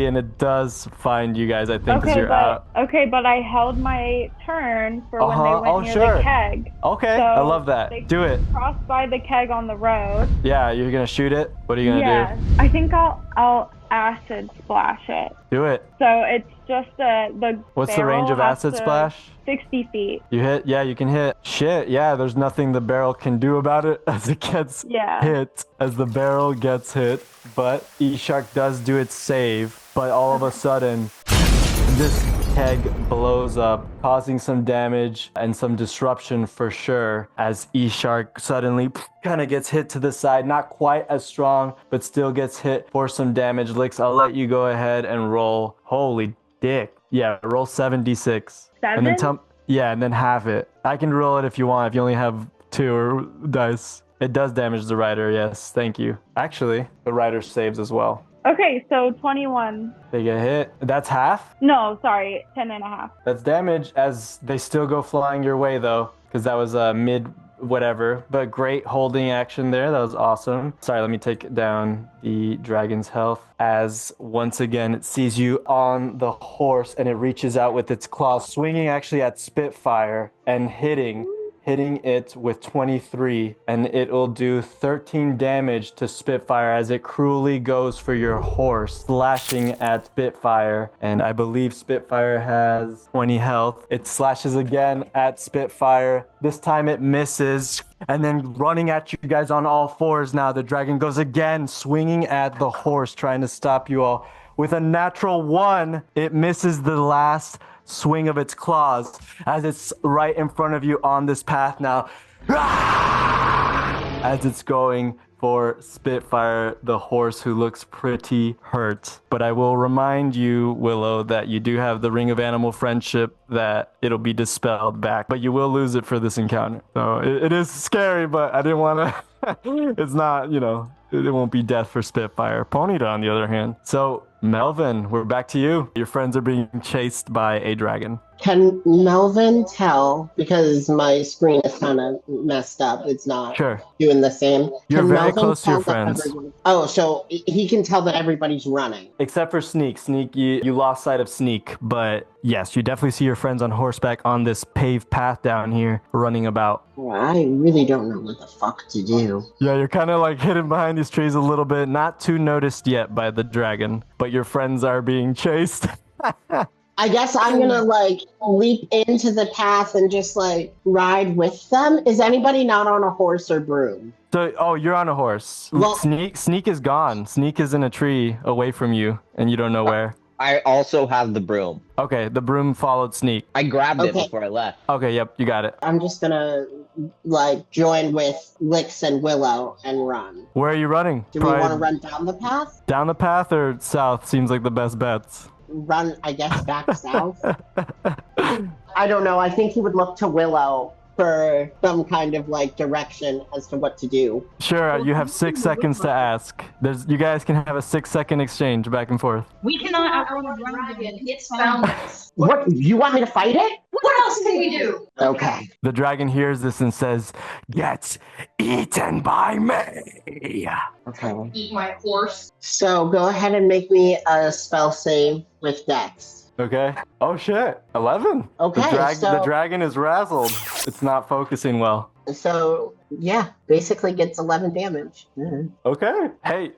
and it does find you guys, I think, because you're out. But I held my turn for when they went near sure. the keg. Okay, So I love that. they Do it. crossed by the keg on the road. Yeah, you're gonna shoot it? What are you gonna Yeah, I think I'll acid splash it. do? Do it. So it's just the What's the range of barrel has acid to- splash? 60 feet. You hit? Yeah, you can hit. Shit, yeah, there's nothing the barrel can do about it as it gets Yeah. hit, as the barrel gets hit. But E-Shark does do its save, but all of a sudden, this keg blows up, causing some damage and some disruption for sure, as E-Shark suddenly kind of gets hit to the side, not quite as strong, but still gets hit for some damage. Lyx, I'll let you go ahead and roll. Holy dick. Yeah, roll 7d6. And then Seven? and then half it. I can roll it if you want, if you only have 2 dice. It does damage the rider, yes, thank you. Actually, the rider saves as well. Okay, so 21. They get hit. That's half? No, sorry, 10 and a half. That's damage, as they still go flying your way though, because that was a mid whatever, but great holding action there. That was awesome. Sorry, let me take down the dragon's health, as once again it sees you on the horse and it reaches out with its claws, swinging actually at Spitfire and hitting it with 23, and it will do 13 damage to Spitfire as it cruelly goes for your horse, slashing at Spitfire. And I believe Spitfire has 20 health. It slashes again at Spitfire. This time it misses, and then running at you guys on all fours now, the dragon goes again, swinging at the horse, trying to stop you all. With a natural 1, it misses the last swing of its claws as it's right in front of you on this path now. As it's going for Spitfire, the horse who looks pretty hurt. But I will remind you, Willow, that you do have the Ring of Animal Friendship, that it'll be dispelled back, but you will lose it for this encounter. So it is scary, but I didn't want to, it's not, you know, it won't be death for Spitfire. Ponyta, on the other hand. So, Melvin, we're back to you. Your friends are being chased by a dragon. Can Melvin tell, because my screen is kind of messed up, it's not doing the same. You're Can very Melvin close to your tell that friends. Oh, so he can tell that everybody's running. Except for Sneak. Sneak, you lost sight of Sneak, but yes, you definitely see your friends on horseback on this paved path down here running about. Well, I really don't know what the fuck to do. Yeah, you're kind of like hidden behind these trees a little bit, not too noticed yet by the dragon, but your friends are being chased. I guess I'm gonna like leap into the path and just like ride with them. Is anybody not on a horse or broom? So, you're on a horse. Well, Sneak is gone. Sneak is in a tree away from you, and you don't know where. I also have the broom. Okay, the broom followed Sneak. I grabbed it before I left. Okay, yep, you got it. I'm just gonna like join with Lyx and Willow and run. Where are you running? Do we want to run down the path? Down the path or south seems like the best bets. Run, I guess, back south. I don't know. I think he would look to Willow for some kind of like direction as to what to do. Sure, you have 6 seconds to ask. You guys can have a 6-second exchange back and forth. We cannot outrun a dragon. It's found us. What? You want me to fight it? What else can we do? Okay. The dragon hears this and says, "Get eaten by me." Okay. Eat my horse. So go ahead and make me a spell save with Dex. Okay. Oh shit. 11. Okay. The dragon is razzled. It's not focusing well. So yeah, basically gets 11 damage. Mm-hmm. Okay. Hey,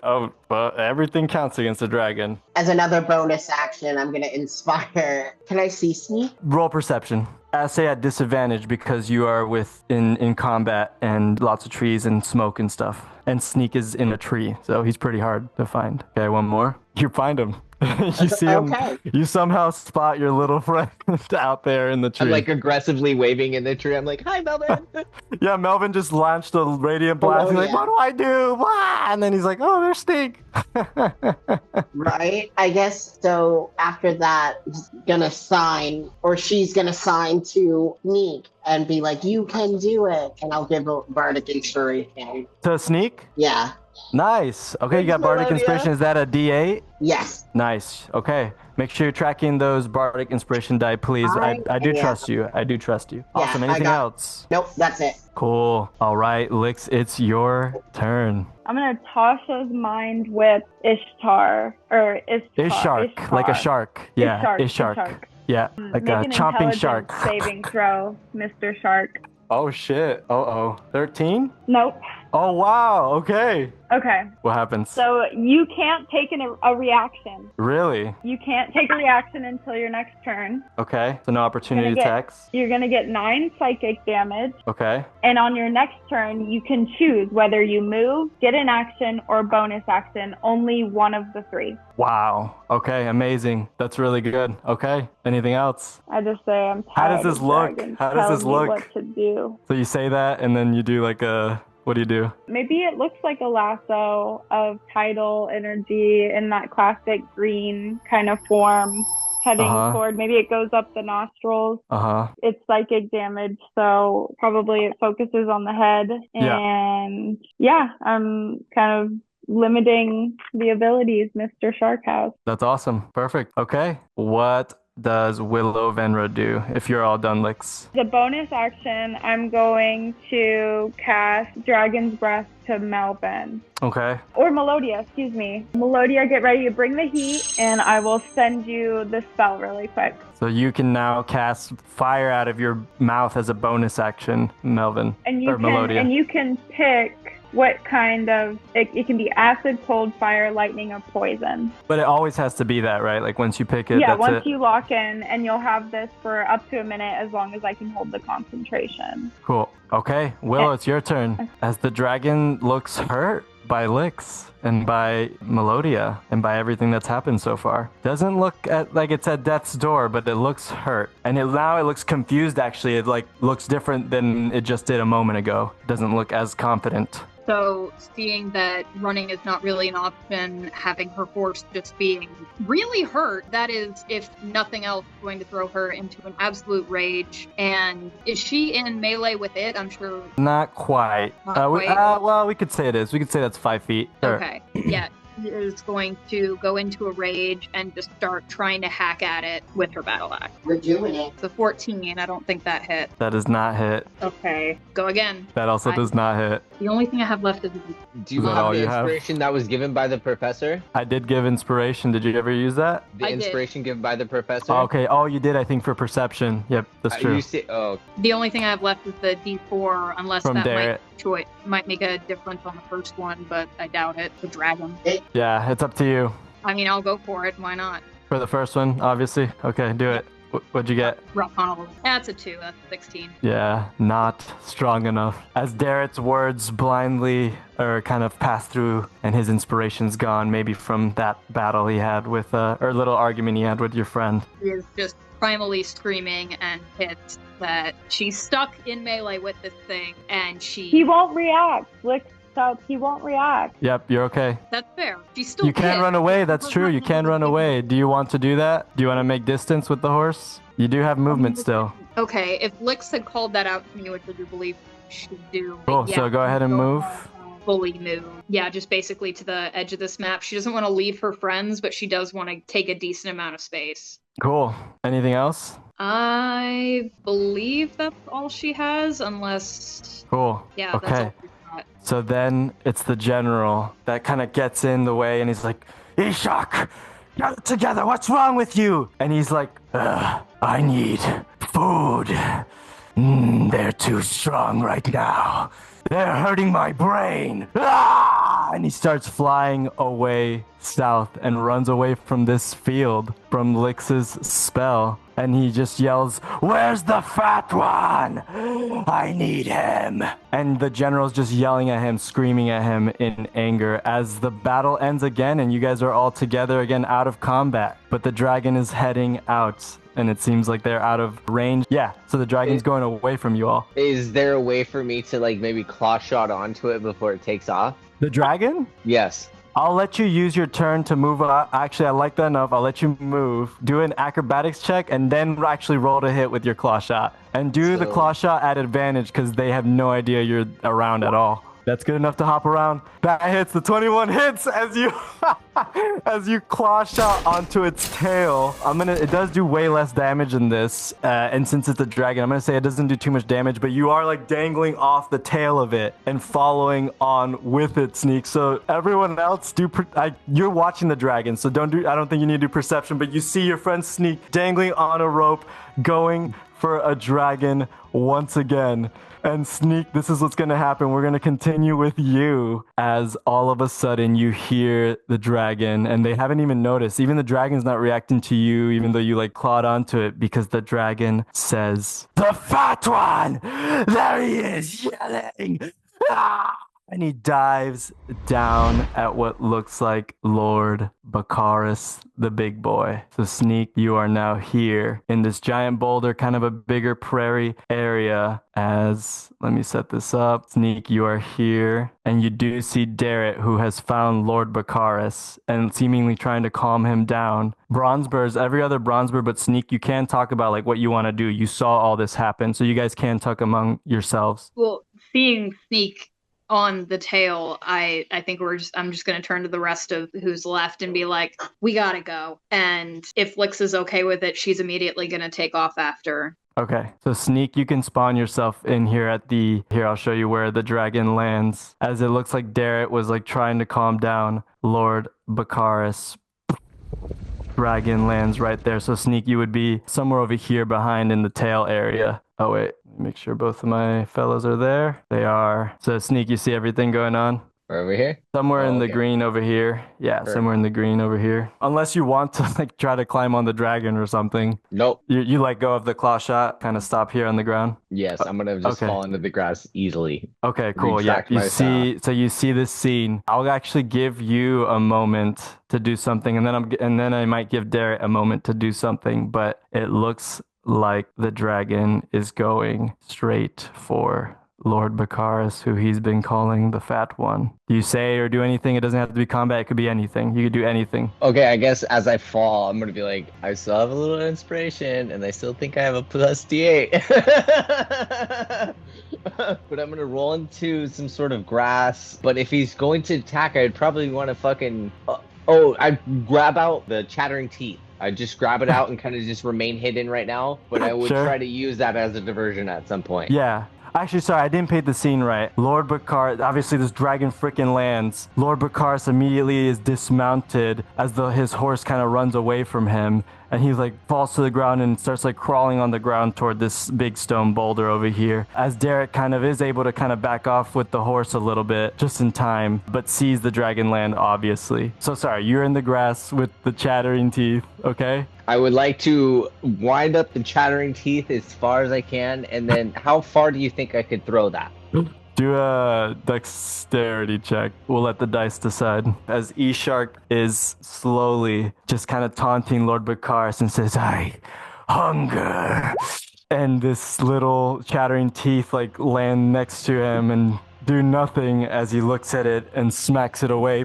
but everything counts against the dragon. As another bonus action, I'm gonna inspire. Can I see Sneak? Roll perception. I say at disadvantage because you are in combat and lots of trees and smoke and stuff. And Sneak is in a tree, so he's pretty hard to find. Okay, one more. You find him. You see him. You somehow spot your little friend out there in the tree. I'm like aggressively waving in the tree. I'm like, "Hi, Melvin." Yeah, Melvin just launched a radiant blast. He's like, "What do I do?" Wah! And then he's like, "Oh, there's Sneak." Right. I guess so. After that, he's gonna sign, or she's gonna sign to Sneak and be like, "You can do it," and I'll give a bardic inspiration. To Sneak? Yeah. Nice. Okay, you got Bardic Inspiration. Is that a D8? Yes. Nice. Okay. Make sure you're tracking those Bardic Inspiration die, please. I do trust you. I do trust you. Yeah, Awesome. Anything else? Nope, that's it. Cool. All right, Lyx, it's your turn. I'm going to Tasha's mind with Ishtar. Or Ishtar. Like a shark. Yeah, Ishtar. Yeah, like a chomping shark. Saving throw, Mr. Shark. Oh, shit. 13? Nope. Oh, wow. Okay. Okay. What happens? So you can't take a reaction. Really? You can't take a reaction until your next turn. Okay. So no opportunity attacks? You're going to get 9 psychic damage. Okay. And on your next turn, you can choose whether you move, get an action, or bonus action. Only one of the 3. Wow. Okay. Amazing. That's really good. Okay. Anything else? I just say I'm tired. How does this look? How does this look? What to do. So you say that and then you do like what do you do? Maybe it looks like a lasso of tidal energy in that classic green kind of form heading toward. Maybe it goes up the nostrils. It's psychic damage, so probably it focuses on the head. And I'm kind of limiting the abilities Mr. Shark has. That's awesome. Perfect. Okay. What does Willow Venra do if you're all done, Lyx? The bonus action, I'm going to cast Dragon's Breath to Melvin. Okay. Or Melodia, excuse me. Melodia, get ready to bring the heat, and I will send you the spell really quick. So you can now cast fire out of your mouth as a bonus action, Melvin. Melodia. And you can pick what kind of, it can be acid, cold, fire, lightning, or poison. But it always has to be that, right? Like once you pick it, yeah, that's once you lock in, and you'll have this for up to a minute as long as I can hold the concentration. Cool. Okay, Willow, it's your turn. As the dragon looks hurt, by Lyx and by Melodia and by everything that's happened so far. Doesn't look like it's at death's door, but it looks hurt. And now it looks confused, actually. It like looks different than it just did a moment ago. Doesn't look as confident. So seeing that running is not really an option, having her horse just being really hurt, that is, if nothing else, going to throw her into an absolute rage. And is she in melee with it? I'm sure. Not quite. Well, we could say it is. We could say that's 5 feet. Sure. Okay. Yeah. Is going to go into a rage and just start trying to hack at it with her battle axe. We're doing it. So 14, I don't think that hit. That does not hit. Okay, go again. That also does not hit. The only thing I have left is... Do you Is that have all the you have? inspiration that was given by the professor? I did give inspiration. Did you ever use that? The I did. inspiration given by the professor? Okay. Oh, you did, I think, for perception. Yep, that's true. You see, The only thing I have left is the D4, unless From that Derek. might make a difference on the first one, but I doubt it. The dragon. Yeah, it's up to you. I mean, I'll go for it. Why not? For the first one, obviously. Okay, do it. What'd you get? Rock on a little. That's a 2. That's 16. Yeah, not strong enough. As Darrett's words blindly kind of pass through and his inspiration's gone, maybe from that battle he had with, or little argument he had with your friend. He is just primally screaming and hits that she's stuck in melee with this thing, and He won't react. Lyx shouts, he won't react. Yep, you're okay. That's fair. She's still You can hit. run away, that's true. You can run away. Do you want to do that? Do you want to make distance with the horse? You do have movement still. Okay, if Lyx had called that out to me, which I do believe she should do. Cool, so go ahead and move. Fully move. Yeah, just basically to the edge of this map. She doesn't want to leave her friends, but she does want to take a decent amount of space. Cool. Anything else? I believe that's all she has, unless... Cool. Yeah, that's Okay. all she's got. So then it's the general that kind of gets in the way and he's like, Ishak, get it together. What's wrong with you? And he's like, I need food. They're too strong right now. They're hurting my brain. Ah! And he starts flying away south and runs away from this field, from Lyx's spell. And he just yells, where's the fat one? I need him. And the general's just yelling at him, screaming at him in anger as the battle ends again and you guys are all together again out of combat. But the dragon is heading out and it seems like they're out of range. Yeah, so the dragon's going away from you all. Is there a way for me to like maybe claw shot onto it before it takes off? The dragon? Yes. I'll let you use your turn to move. Actually, I like that enough. I'll let you move. Do an acrobatics check and then actually roll to hit with your claw shot. And do the claw shot at advantage because they have no idea you're around at all. That's good enough to hop around. That hits. The 21 hits as you as you claw shot onto its tail. It does do way less damage than this. And since it's a dragon, I'm gonna say it doesn't do too much damage, but you are like dangling off the tail of it and following on with it, Sneak. So everyone else you're watching the dragon, so I don't think you need to do perception, but you see your friend Sneak dangling on a rope, going for a dragon once again. And Sneak, this is what's going to happen. We're going to continue with you as all of a sudden you hear the dragon and they haven't even noticed. Even the dragon's not reacting to you, even though you like clawed onto it, because the dragon says, the fat one! There he is yelling! Ah! And he dives down at what looks like Lord Baccharis, the big boy. So Sneak, you are now here in this giant boulder, kind of a bigger prairie area. Let me set this up. Sneak, you are here. And you do see Darret, who has found Lord Baccharis and seemingly trying to calm him down. Bronzeburs, every other Bronzebur but Sneak, you can talk about like what you want to do. You saw all this happen, so you guys can talk among yourselves. Well, seeing Sneak on the tail, I think I'm just going to turn to the rest of who's left and be like, we gotta go. And if Lyx is okay with it, she's immediately going to take off after. Okay, so Sneak, you can spawn yourself in here here, I'll show you where the dragon lands. As it looks like Darret was like trying to calm down Lord Baccharis. Dragon lands right there. So Sneak, you would be somewhere over here behind in the tail area. Oh wait, make sure both of my fellows are there. They are. So Sneak, you see everything going on? We're over here? Somewhere Oh, in the okay. green over here. Yeah, Sure. somewhere in the green over here. Unless you want to like try to climb on the dragon or something. Nope. You let go of the claw shot, kind of stop here on the ground. Yes, I'm gonna just Okay. fall into the grass easily. Okay, cool. Yeah, Retract my staff. you see this scene. I'll actually give you a moment to do something, and then I might give Derek a moment to do something, but it looks like the dragon is going straight for Lord Baccharis, who he's been calling the Fat One. Do you say or do anything? It doesn't have to be combat, it could be anything. You could do anything. Okay, I guess as I fall, I'm gonna be like, I still have a little inspiration, and I still think I have a plus D8. But I'm gonna roll into some sort of grass. But if he's going to attack, I'd probably want to fucking. I'd grab out the chattering teeth. I'd just grab it out and kind of just remain hidden right now. But I would Sure. try to use that as a diversion at some point. Yeah. Actually, sorry, I didn't paint the scene right. Lord Baccharis, obviously this dragon freaking lands. Lord Baccharis immediately is dismounted as his horse kind of runs away from him. And he like falls to the ground and starts like crawling on the ground toward this big stone boulder over here. As Derek kind of is able to kind of back off with the horse a little bit just in time, but sees the dragon land obviously. So sorry, you're in the grass with the chattering teeth, okay? I would like to wind up the chattering teeth as far as I can, and then how far do you think I could throw that? Do a dexterity check. We'll let the dice decide. As E-Shark is slowly just kind of taunting Lord Baccharis and says, I hunger. And this little chattering teeth like land next to him and do nothing as he looks at it and smacks it away.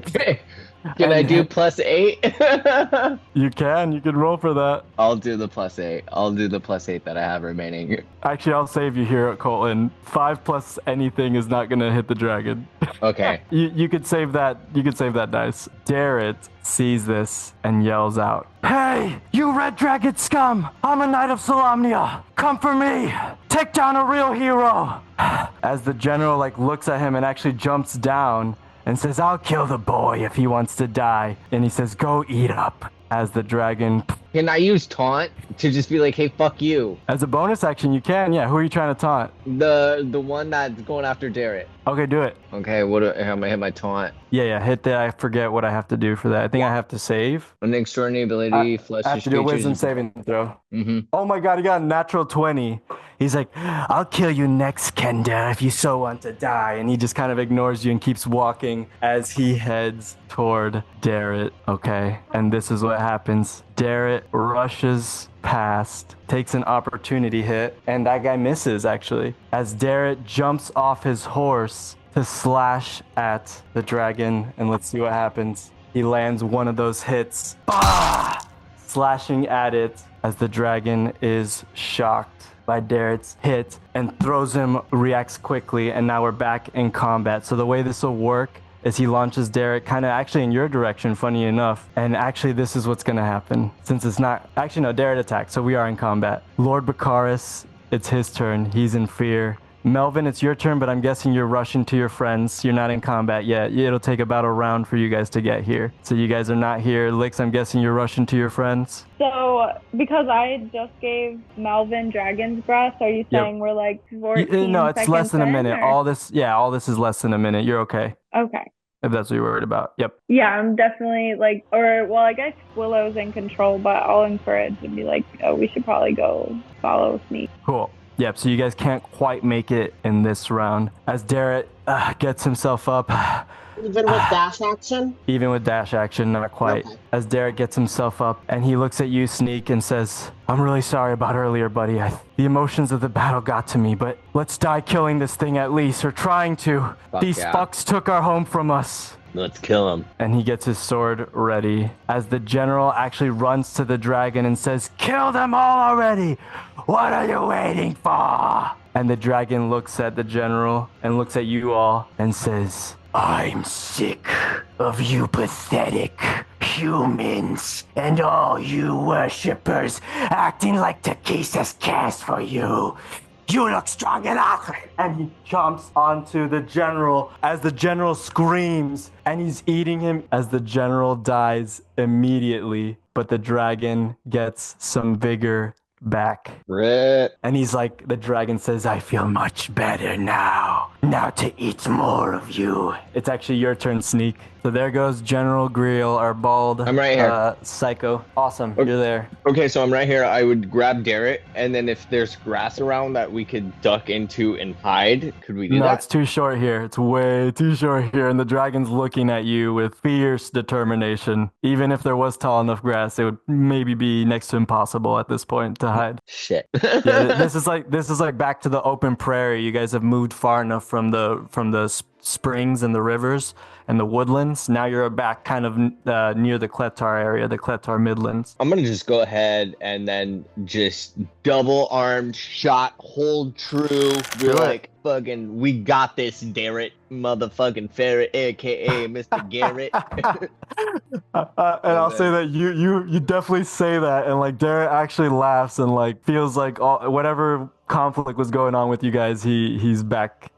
Can I do +8? You can roll for that. I'll do the +8. I'll do the +8 that I have remaining. Actually, I'll save you here, Colton. 5 plus anything is not gonna hit the dragon. Okay. You could save that. You could save that dice. Darrett sees this and yells out, "Hey, you red dragon scum! I'm a knight of Solamnia. Come for me. Take down a real hero." As the general like looks at him and actually jumps down and says, "I'll kill the boy if he wants to die." And he says, "Go eat up." As the dragon, Can I use taunt to just be like, hey, fuck you? as a bonus action, you can. Yeah, who are you trying to taunt? The one that's going after Derek. Okay, do it. Okay, I'm gonna hit my taunt. Yeah, hit that. I forget what I have to do for that. I think I have to save. An extraordinary ability, flushes I have to do a creatures. wisdom saving throw. Mm-hmm. Oh my god, he got a natural 20. He's like, "I'll kill you next, Kenda, if you so want to die." And he just kind of ignores you and keeps walking as he heads toward Darrett. Okay, and this is what happens. Darrett rushes past, takes an opportunity hit, and that guy misses actually. As Darrett jumps off his horse to slash at the dragon, and let's see what happens. He lands one of those hits, slashing at it as the dragon is shocked by Darrett's hit and reacts quickly, and now we're back in combat. So the way this will work is he launches Derek kind of actually in your direction, funny enough. And actually this is what's going to happen. Since it's not, actually no, Derek attacked, so we are in combat. Lord Baccharis, it's his turn. He's in fear. Melvin, it's your turn, but I'm guessing you're rushing to your friends. You're not in combat yet. It'll take about a round for you guys to get here. So you guys are not here. Lyx, I'm guessing you're rushing to your friends. So, because I just gave Melvin Dragon's Breath, are you saying we're like 14 No, it's less than a minute. Or? All this is less than a minute. You're okay. Okay. If that's what you're worried about. Yep. Yeah, I'm definitely like, I guess Willow's in control, but I'll encourage and be like, oh, we should probably go follow Sneak. Cool. Yep, so you guys can't quite make it in this round. As Darrett gets himself up. Even with dash action? Even with dash action, not quite. Okay. As Derek gets himself up and he looks at you, Sneak, and says, "I'm really sorry about earlier, buddy. The emotions of the battle got to me, but let's die killing this thing at least, or trying to. These fucks took our home from us." Let's kill him. And he gets his sword ready as the general actually runs to the dragon and says, "Kill them all already! What are you waiting for?" And the dragon looks at the general and looks at you all and says, "I'm sick of you pathetic humans and all you worshippers acting like Takesa's cares for you. You look strong enough." And he jumps onto the general as the general screams and he's eating him as the general dies immediately. But the dragon gets some vigor back. Rip. And he's like, the dragon says, I feel much better now. Now to eat more of you. It's actually your turn, Sneak. So there goes General Greel, our bald I'm right here. psycho. Awesome, Okay. you're there. Okay, so I'm right here. I would grab Garrett, and then if there's grass around that we could duck into and hide, could we do No, that? it's too short here. It's way too short here. And the dragon's looking at you with fierce determination. Even if there was tall enough grass, it would maybe be next to impossible at this point to hide. Shit. Yeah, this is like back to the open prairie. You guys have moved far enough from the springs and the rivers and the woodlands. Now you're back kind of near the Kletar area, the Kletar Midlands. I'm gonna just go ahead and then just double armed shot, hold true. Be like, fucking, we got this, Garrett, motherfucking ferret, aka Mr. Garrett. And I'll say that you definitely say that, and like Derek actually laughs and like feels like whatever conflict was going on with you guys, he's back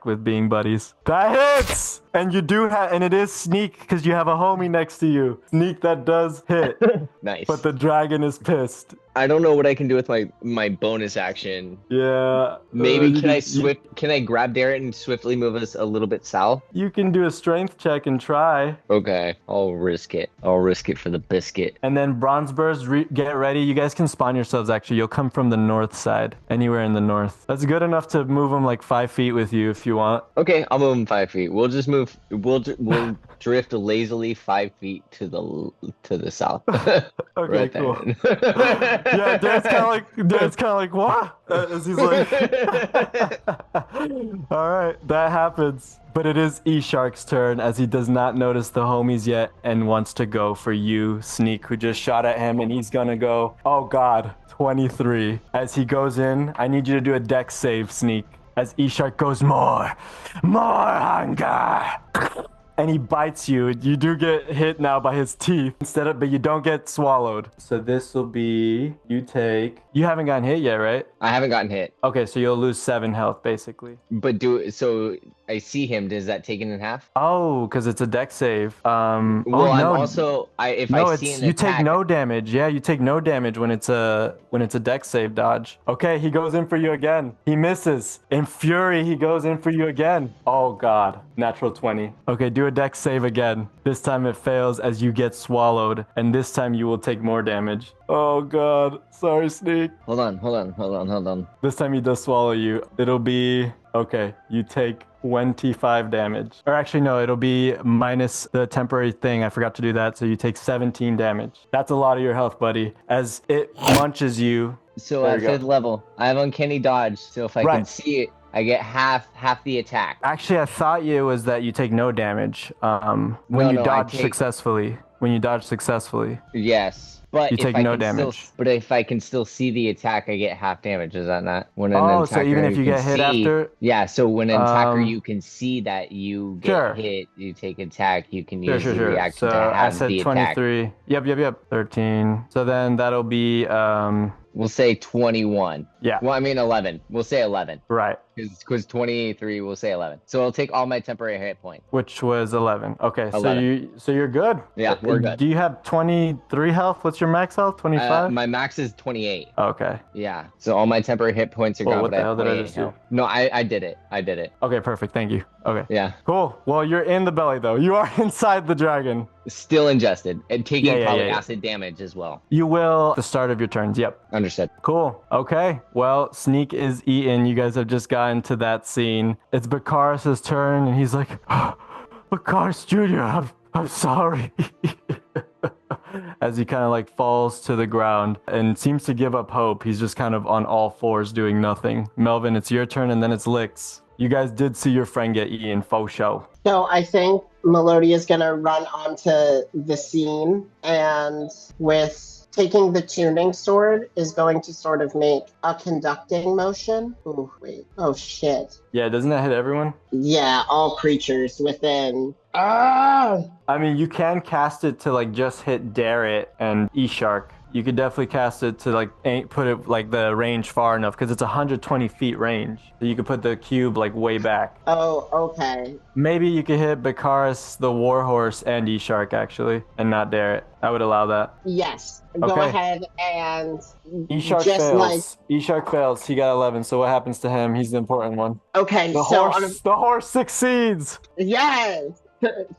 with being buddies. That hits, and you do have, and it is Sneak because you have a homie next to you. Sneak, that does hit. Nice. But the dragon is pissed. I don't know what I can do with my bonus action. Yeah. Maybe can I grab Garrett and swiftly move us a little bit south? You can do a strength check and try. Okay, I'll risk it. I'll risk it for the biscuit. And then Bronze Burst, get ready. You guys can spawn yourselves, actually. You'll come from the north side, anywhere in the north. That's good enough to move them like 5 feet with you if you want. Okay, I'll move him 5 feet. We'll just move. We'll drift lazily 5 feet to the south. Okay, Right cool. there. Yeah, Dad's kind of like, what? As he's like, all right, that happens. But it is E-Shark's turn as he does not notice the homies yet and wants to go for you, Sneak, who just shot at him, and he's gonna go, oh God, 23. As he goes in, I need you to do a dex save, Sneak. As E-Shark goes, more hunger. And he bites you. You do get hit now by his teeth but you don't get swallowed. So this will be, you haven't gotten hit yet, right? I haven't gotten hit. Okay, so you'll lose 7 health basically. But so I see him. Does that take it in half? Oh, because it's a dex save. Well, no. I'm also I see an you attack, take no damage. Yeah, you take no damage when it's a dex save dodge. Okay, he goes in for you again. He misses. In fury, he goes in for you again. Oh God, natural 20. Okay, do a dex save again. This time it fails as you get swallowed, and this time you will take more damage. Oh God, sorry, Sneak. Hold on. This time he does swallow you. It'll be okay. You take 25 damage. Or actually, no, it'll be minus the temporary thing. I forgot to do that. So you take 17 damage. That's a lot of your health, buddy. As it munches you. So There at you go. 5th level, I have uncanny dodge. So if I can see it, I get half the attack. Actually, I thought it was that you take no damage when you dodge successfully. When you dodge successfully. Yes. But You take no damage. But if I can still see the attack, I get half damage. Is that not? When an so even if you get hit after? Yeah, so when an attacker, you can see that you get hit, you take attack, you can use the reaction So to I have said the 23. attack. Yep. 13. So then that'll be We'll say 21. Yeah. Well, I mean 11. We'll say 11. Right. Because 23, we'll say 11. So I'll take all my temporary hit points. Which was 11. Okay, 11. so you're good. Yeah, we're good. Do you have 23 health? What's your max health? 25? My max is 28. Okay. Yeah. So all my temporary hit points are gone. What but the hell did I 28 just do? health. No, I did it. I did it. Okay, perfect. Thank you. Okay. Yeah. Cool. Well, you're in the belly though. You are inside the dragon. Still ingested and taking Yeah. acid damage as well. You will at the start of your turns. Yep. Understood. Cool. Okay. Well, Sneak is eaten. You guys have just gotten to that scene. It's Bakaris' turn, and he's like, Bakaris Jr., I'm sorry. As he kind of like falls to the ground and seems to give up hope. He's just kind of on all fours doing nothing. Melvin, it's your turn, and then it's Lyx. You guys did see your friend get eaten, faux show. So I think Melodia is going to run onto the scene, and with taking the tuning sword is going to sort of make a conducting motion. Ooh, wait. Oh, shit. Yeah, doesn't that hit everyone? Yeah, all creatures within. Ah! I mean, you can cast it to like just hit Darrett and E-Shark. You could definitely cast it to like put it like the range far enough because it's 120 feet range. So you could put the cube like way back. Oh, okay. Maybe you could hit Bakaris, the Warhorse, and E-Shark actually, and not dare it. I would allow that. Yes. Go Okay. ahead and E-Shark just fails. like E-Shark fails. He got 11. So what happens to him? He's the important one. okay. The So horse succeeds. yes.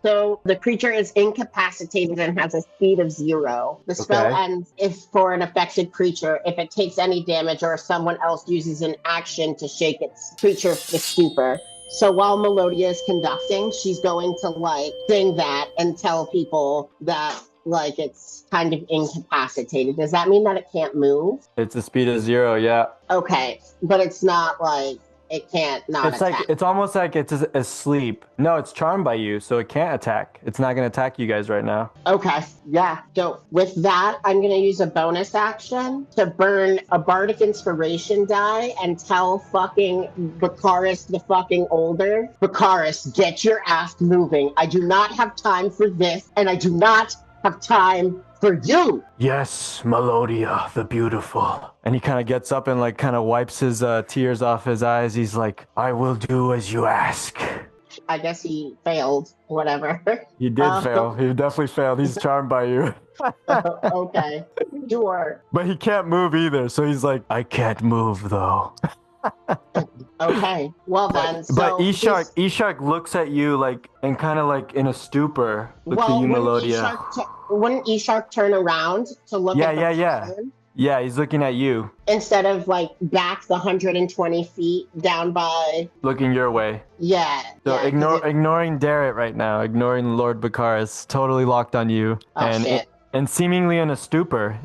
So the creature is incapacitated and has a speed of 0. The spell Okay. ends if for an affected creature, if it takes any damage or if someone else uses an action to shake its creature to stupor. So while Melodia is conducting, she's going to like sing that and tell people that like it's kind of incapacitated. Does that mean that it can't move? It's a speed of 0. Yeah. Okay, but it's not like it can't not It's attack. like it's almost like it's asleep. No, it's charmed by you, so it can't attack. It's not gonna attack you guys right now. Okay, yeah. So with that, I'm going to use a bonus action to burn a bardic inspiration die and tell fucking Bakaris the fucking older, Bakaris, get your ass moving. I do not have time for this, and I do not have time for you. Yes, Melodia, the beautiful. And he kind of gets up and like kind of wipes his tears off his eyes. He's like, I will do as you ask. I guess he failed, whatever. He did fail. He definitely failed. He's charmed by you. Okay, sure. But he can't move either. So he's like, I can't move though. Okay, well then. But so E-Shark looks at you like and kind of like in a stupor. Looks well, at you, wouldn't Melodia. wouldn't E-Shark turn around to look at the person? Yeah, he's looking at you, Instead of like back the 120 feet down by looking your way. yeah. So yeah, 'cause ignoring Darrett right now, ignoring Lord Bakaris, totally locked on you, Oh, shit. and seemingly in a stupor.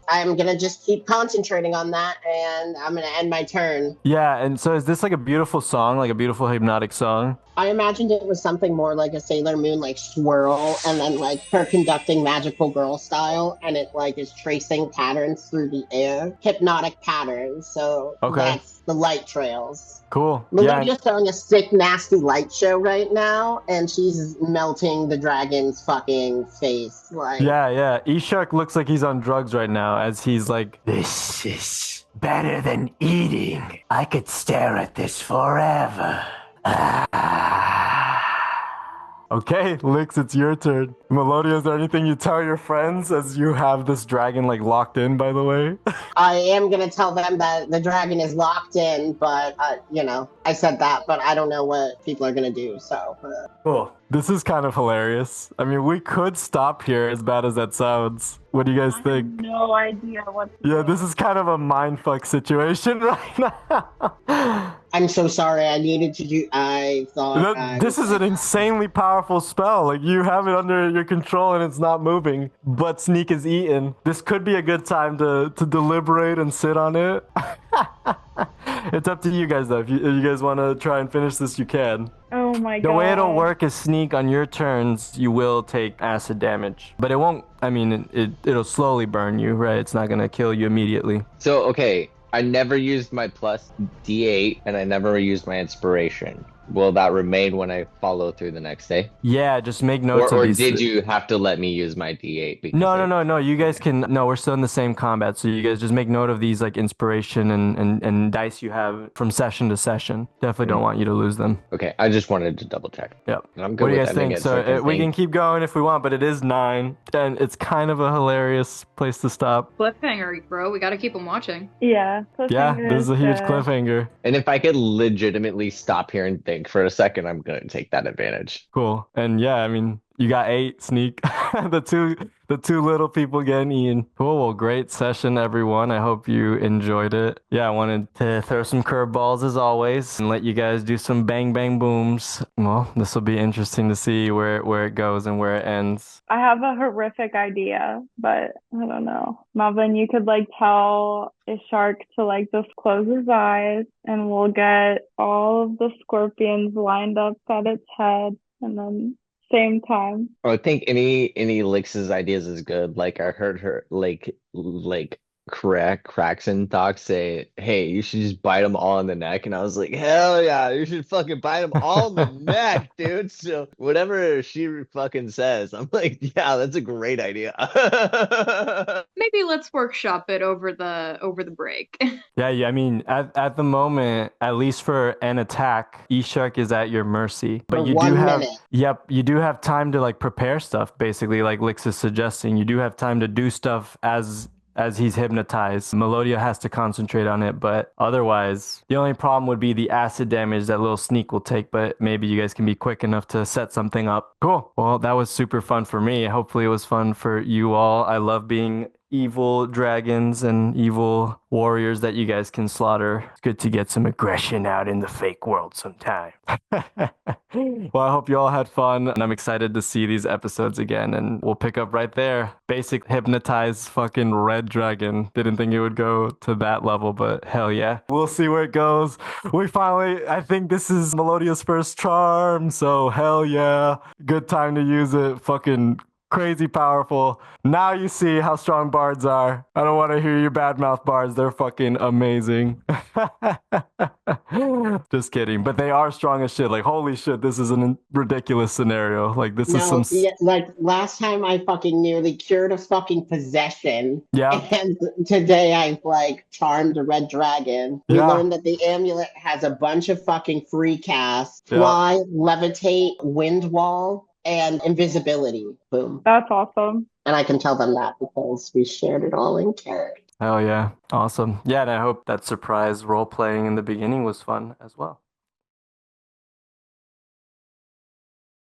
I'm gonna just keep concentrating on that, and I'm gonna end my turn. Yeah, and so is this like a beautiful song, like a beautiful hypnotic song? I imagined it was something more like a Sailor Moon, like swirl, and then like her conducting magical girl style, and it like is tracing patterns through the air, hypnotic patterns. So Okay. that's the light trails. Cool. Melodia's throwing a sick, nasty light show right now, and she's melting the dragon's fucking face. Like, Yeah. E-Shark looks like he's on drugs right now as he's like, this is better than eating. I could stare at this forever. Okay, Lyx, it's your turn. Melodia, is there anything you tell your friends as you have this dragon like locked in, by the way? I am gonna tell them that the dragon is locked in, but I said that, but I don't know what people are gonna do. So Cool. This is kind of hilarious. I mean, we could stop here, as bad as that sounds. What do you guys I have think? no idea what to Yeah, do. this is kind of a mindfuck situation right now. I'm so sorry. I needed to do. I thought This is an insanely powerful spell. Like, you have it under your control and it's not moving, but Sneak is eaten. This could be a good time to deliberate and sit on it. It's up to you guys, though. If you guys want to try and finish this, you can. Oh my god. The way it'll work is Sneak, on your turns, you will take acid damage. But it won't, I mean, it'll slowly burn you, right? It's not going to kill you immediately. So, okay, I never used my plus D8 and I never used my inspiration. Will that remain when I follow through the next day? Yeah, just make notes Or of these. did you have to let me use my D8? Because No. You guys can. No, we're still in the same combat. So you guys just make note of these like inspiration and dice you have from session to session. Definitely don't want you to lose them. Okay, I just wanted to double check. Yep. And I'm good What do you with guys ending think? it, So I can we think. can keep going if we want, but it is 9, and it's kind of a hilarious place to stop. Cliffhanger, bro. We gotta keep them watching. Yeah. Yeah, cliffhanger this is a huge good. cliffhanger. And if I could legitimately stop here and think for a second, I'm going to take that advantage. Cool. And yeah, I mean, you got 8, Sneak. the two little people getting eaten. Cool. Well, great session, everyone. I hope you enjoyed it. Yeah, I wanted to throw some curveballs as always and let you guys do some bang bang booms. Well, this will be interesting to see where it goes and where it ends. I have a horrific idea, but I don't know. Melvin, you could like tell a shark to like just close his eyes and we'll get all of the scorpions lined up at its head and then same time. I think any Lyx's ideas is good. Like I heard her like Craxon doc say, hey, you should just bite them all in the neck. And I was like, hell yeah, you should fucking bite them all in the neck, dude. So whatever she fucking says, I'm like, yeah, that's a great idea. Maybe let's workshop it over the break. Yeah, I mean, at the moment, at least for an attack, Ishak is at your mercy. But For you do 1 have, minute. yep, you do have time to like prepare stuff, basically, like Lyx is suggesting. You do have time to do stuff as he's hypnotized. Melodia has to concentrate on it, but otherwise, the only problem would be the acid damage that little sneak will take, but maybe you guys can be quick enough to set something up. Cool. Well, that was super fun for me. Hopefully it was fun for you all. I love being evil dragons and evil warriors that you guys can slaughter. It's good to get some aggression out in the fake world sometime. Well, I hope you all had fun, and I'm excited to see these episodes again, and we'll pick up right there. Basic hypnotized fucking red dragon. Didn't think it would go to that level, but hell yeah. We'll see where it goes. I think this is Melodia's first charm, so hell yeah. Good time to use it. Fucking crazy powerful. Now you see how strong bards are. I don't want to hear your badmouth bards. They're fucking amazing. Just kidding. But they are strong as shit. Like, holy shit, this is a ridiculous scenario. Like, this is some... Yeah, like last time I fucking nearly cured a fucking possession. Yeah. And today I like charmed a red dragon. We learned that the amulet has a bunch of fucking free casts. Fly, levitate, wind wall, and invisibility. Boom. That's awesome. And I can tell them that because we shared it all in character. Hell yeah. Awesome. Yeah, and I hope that surprise role playing in the beginning was fun as well.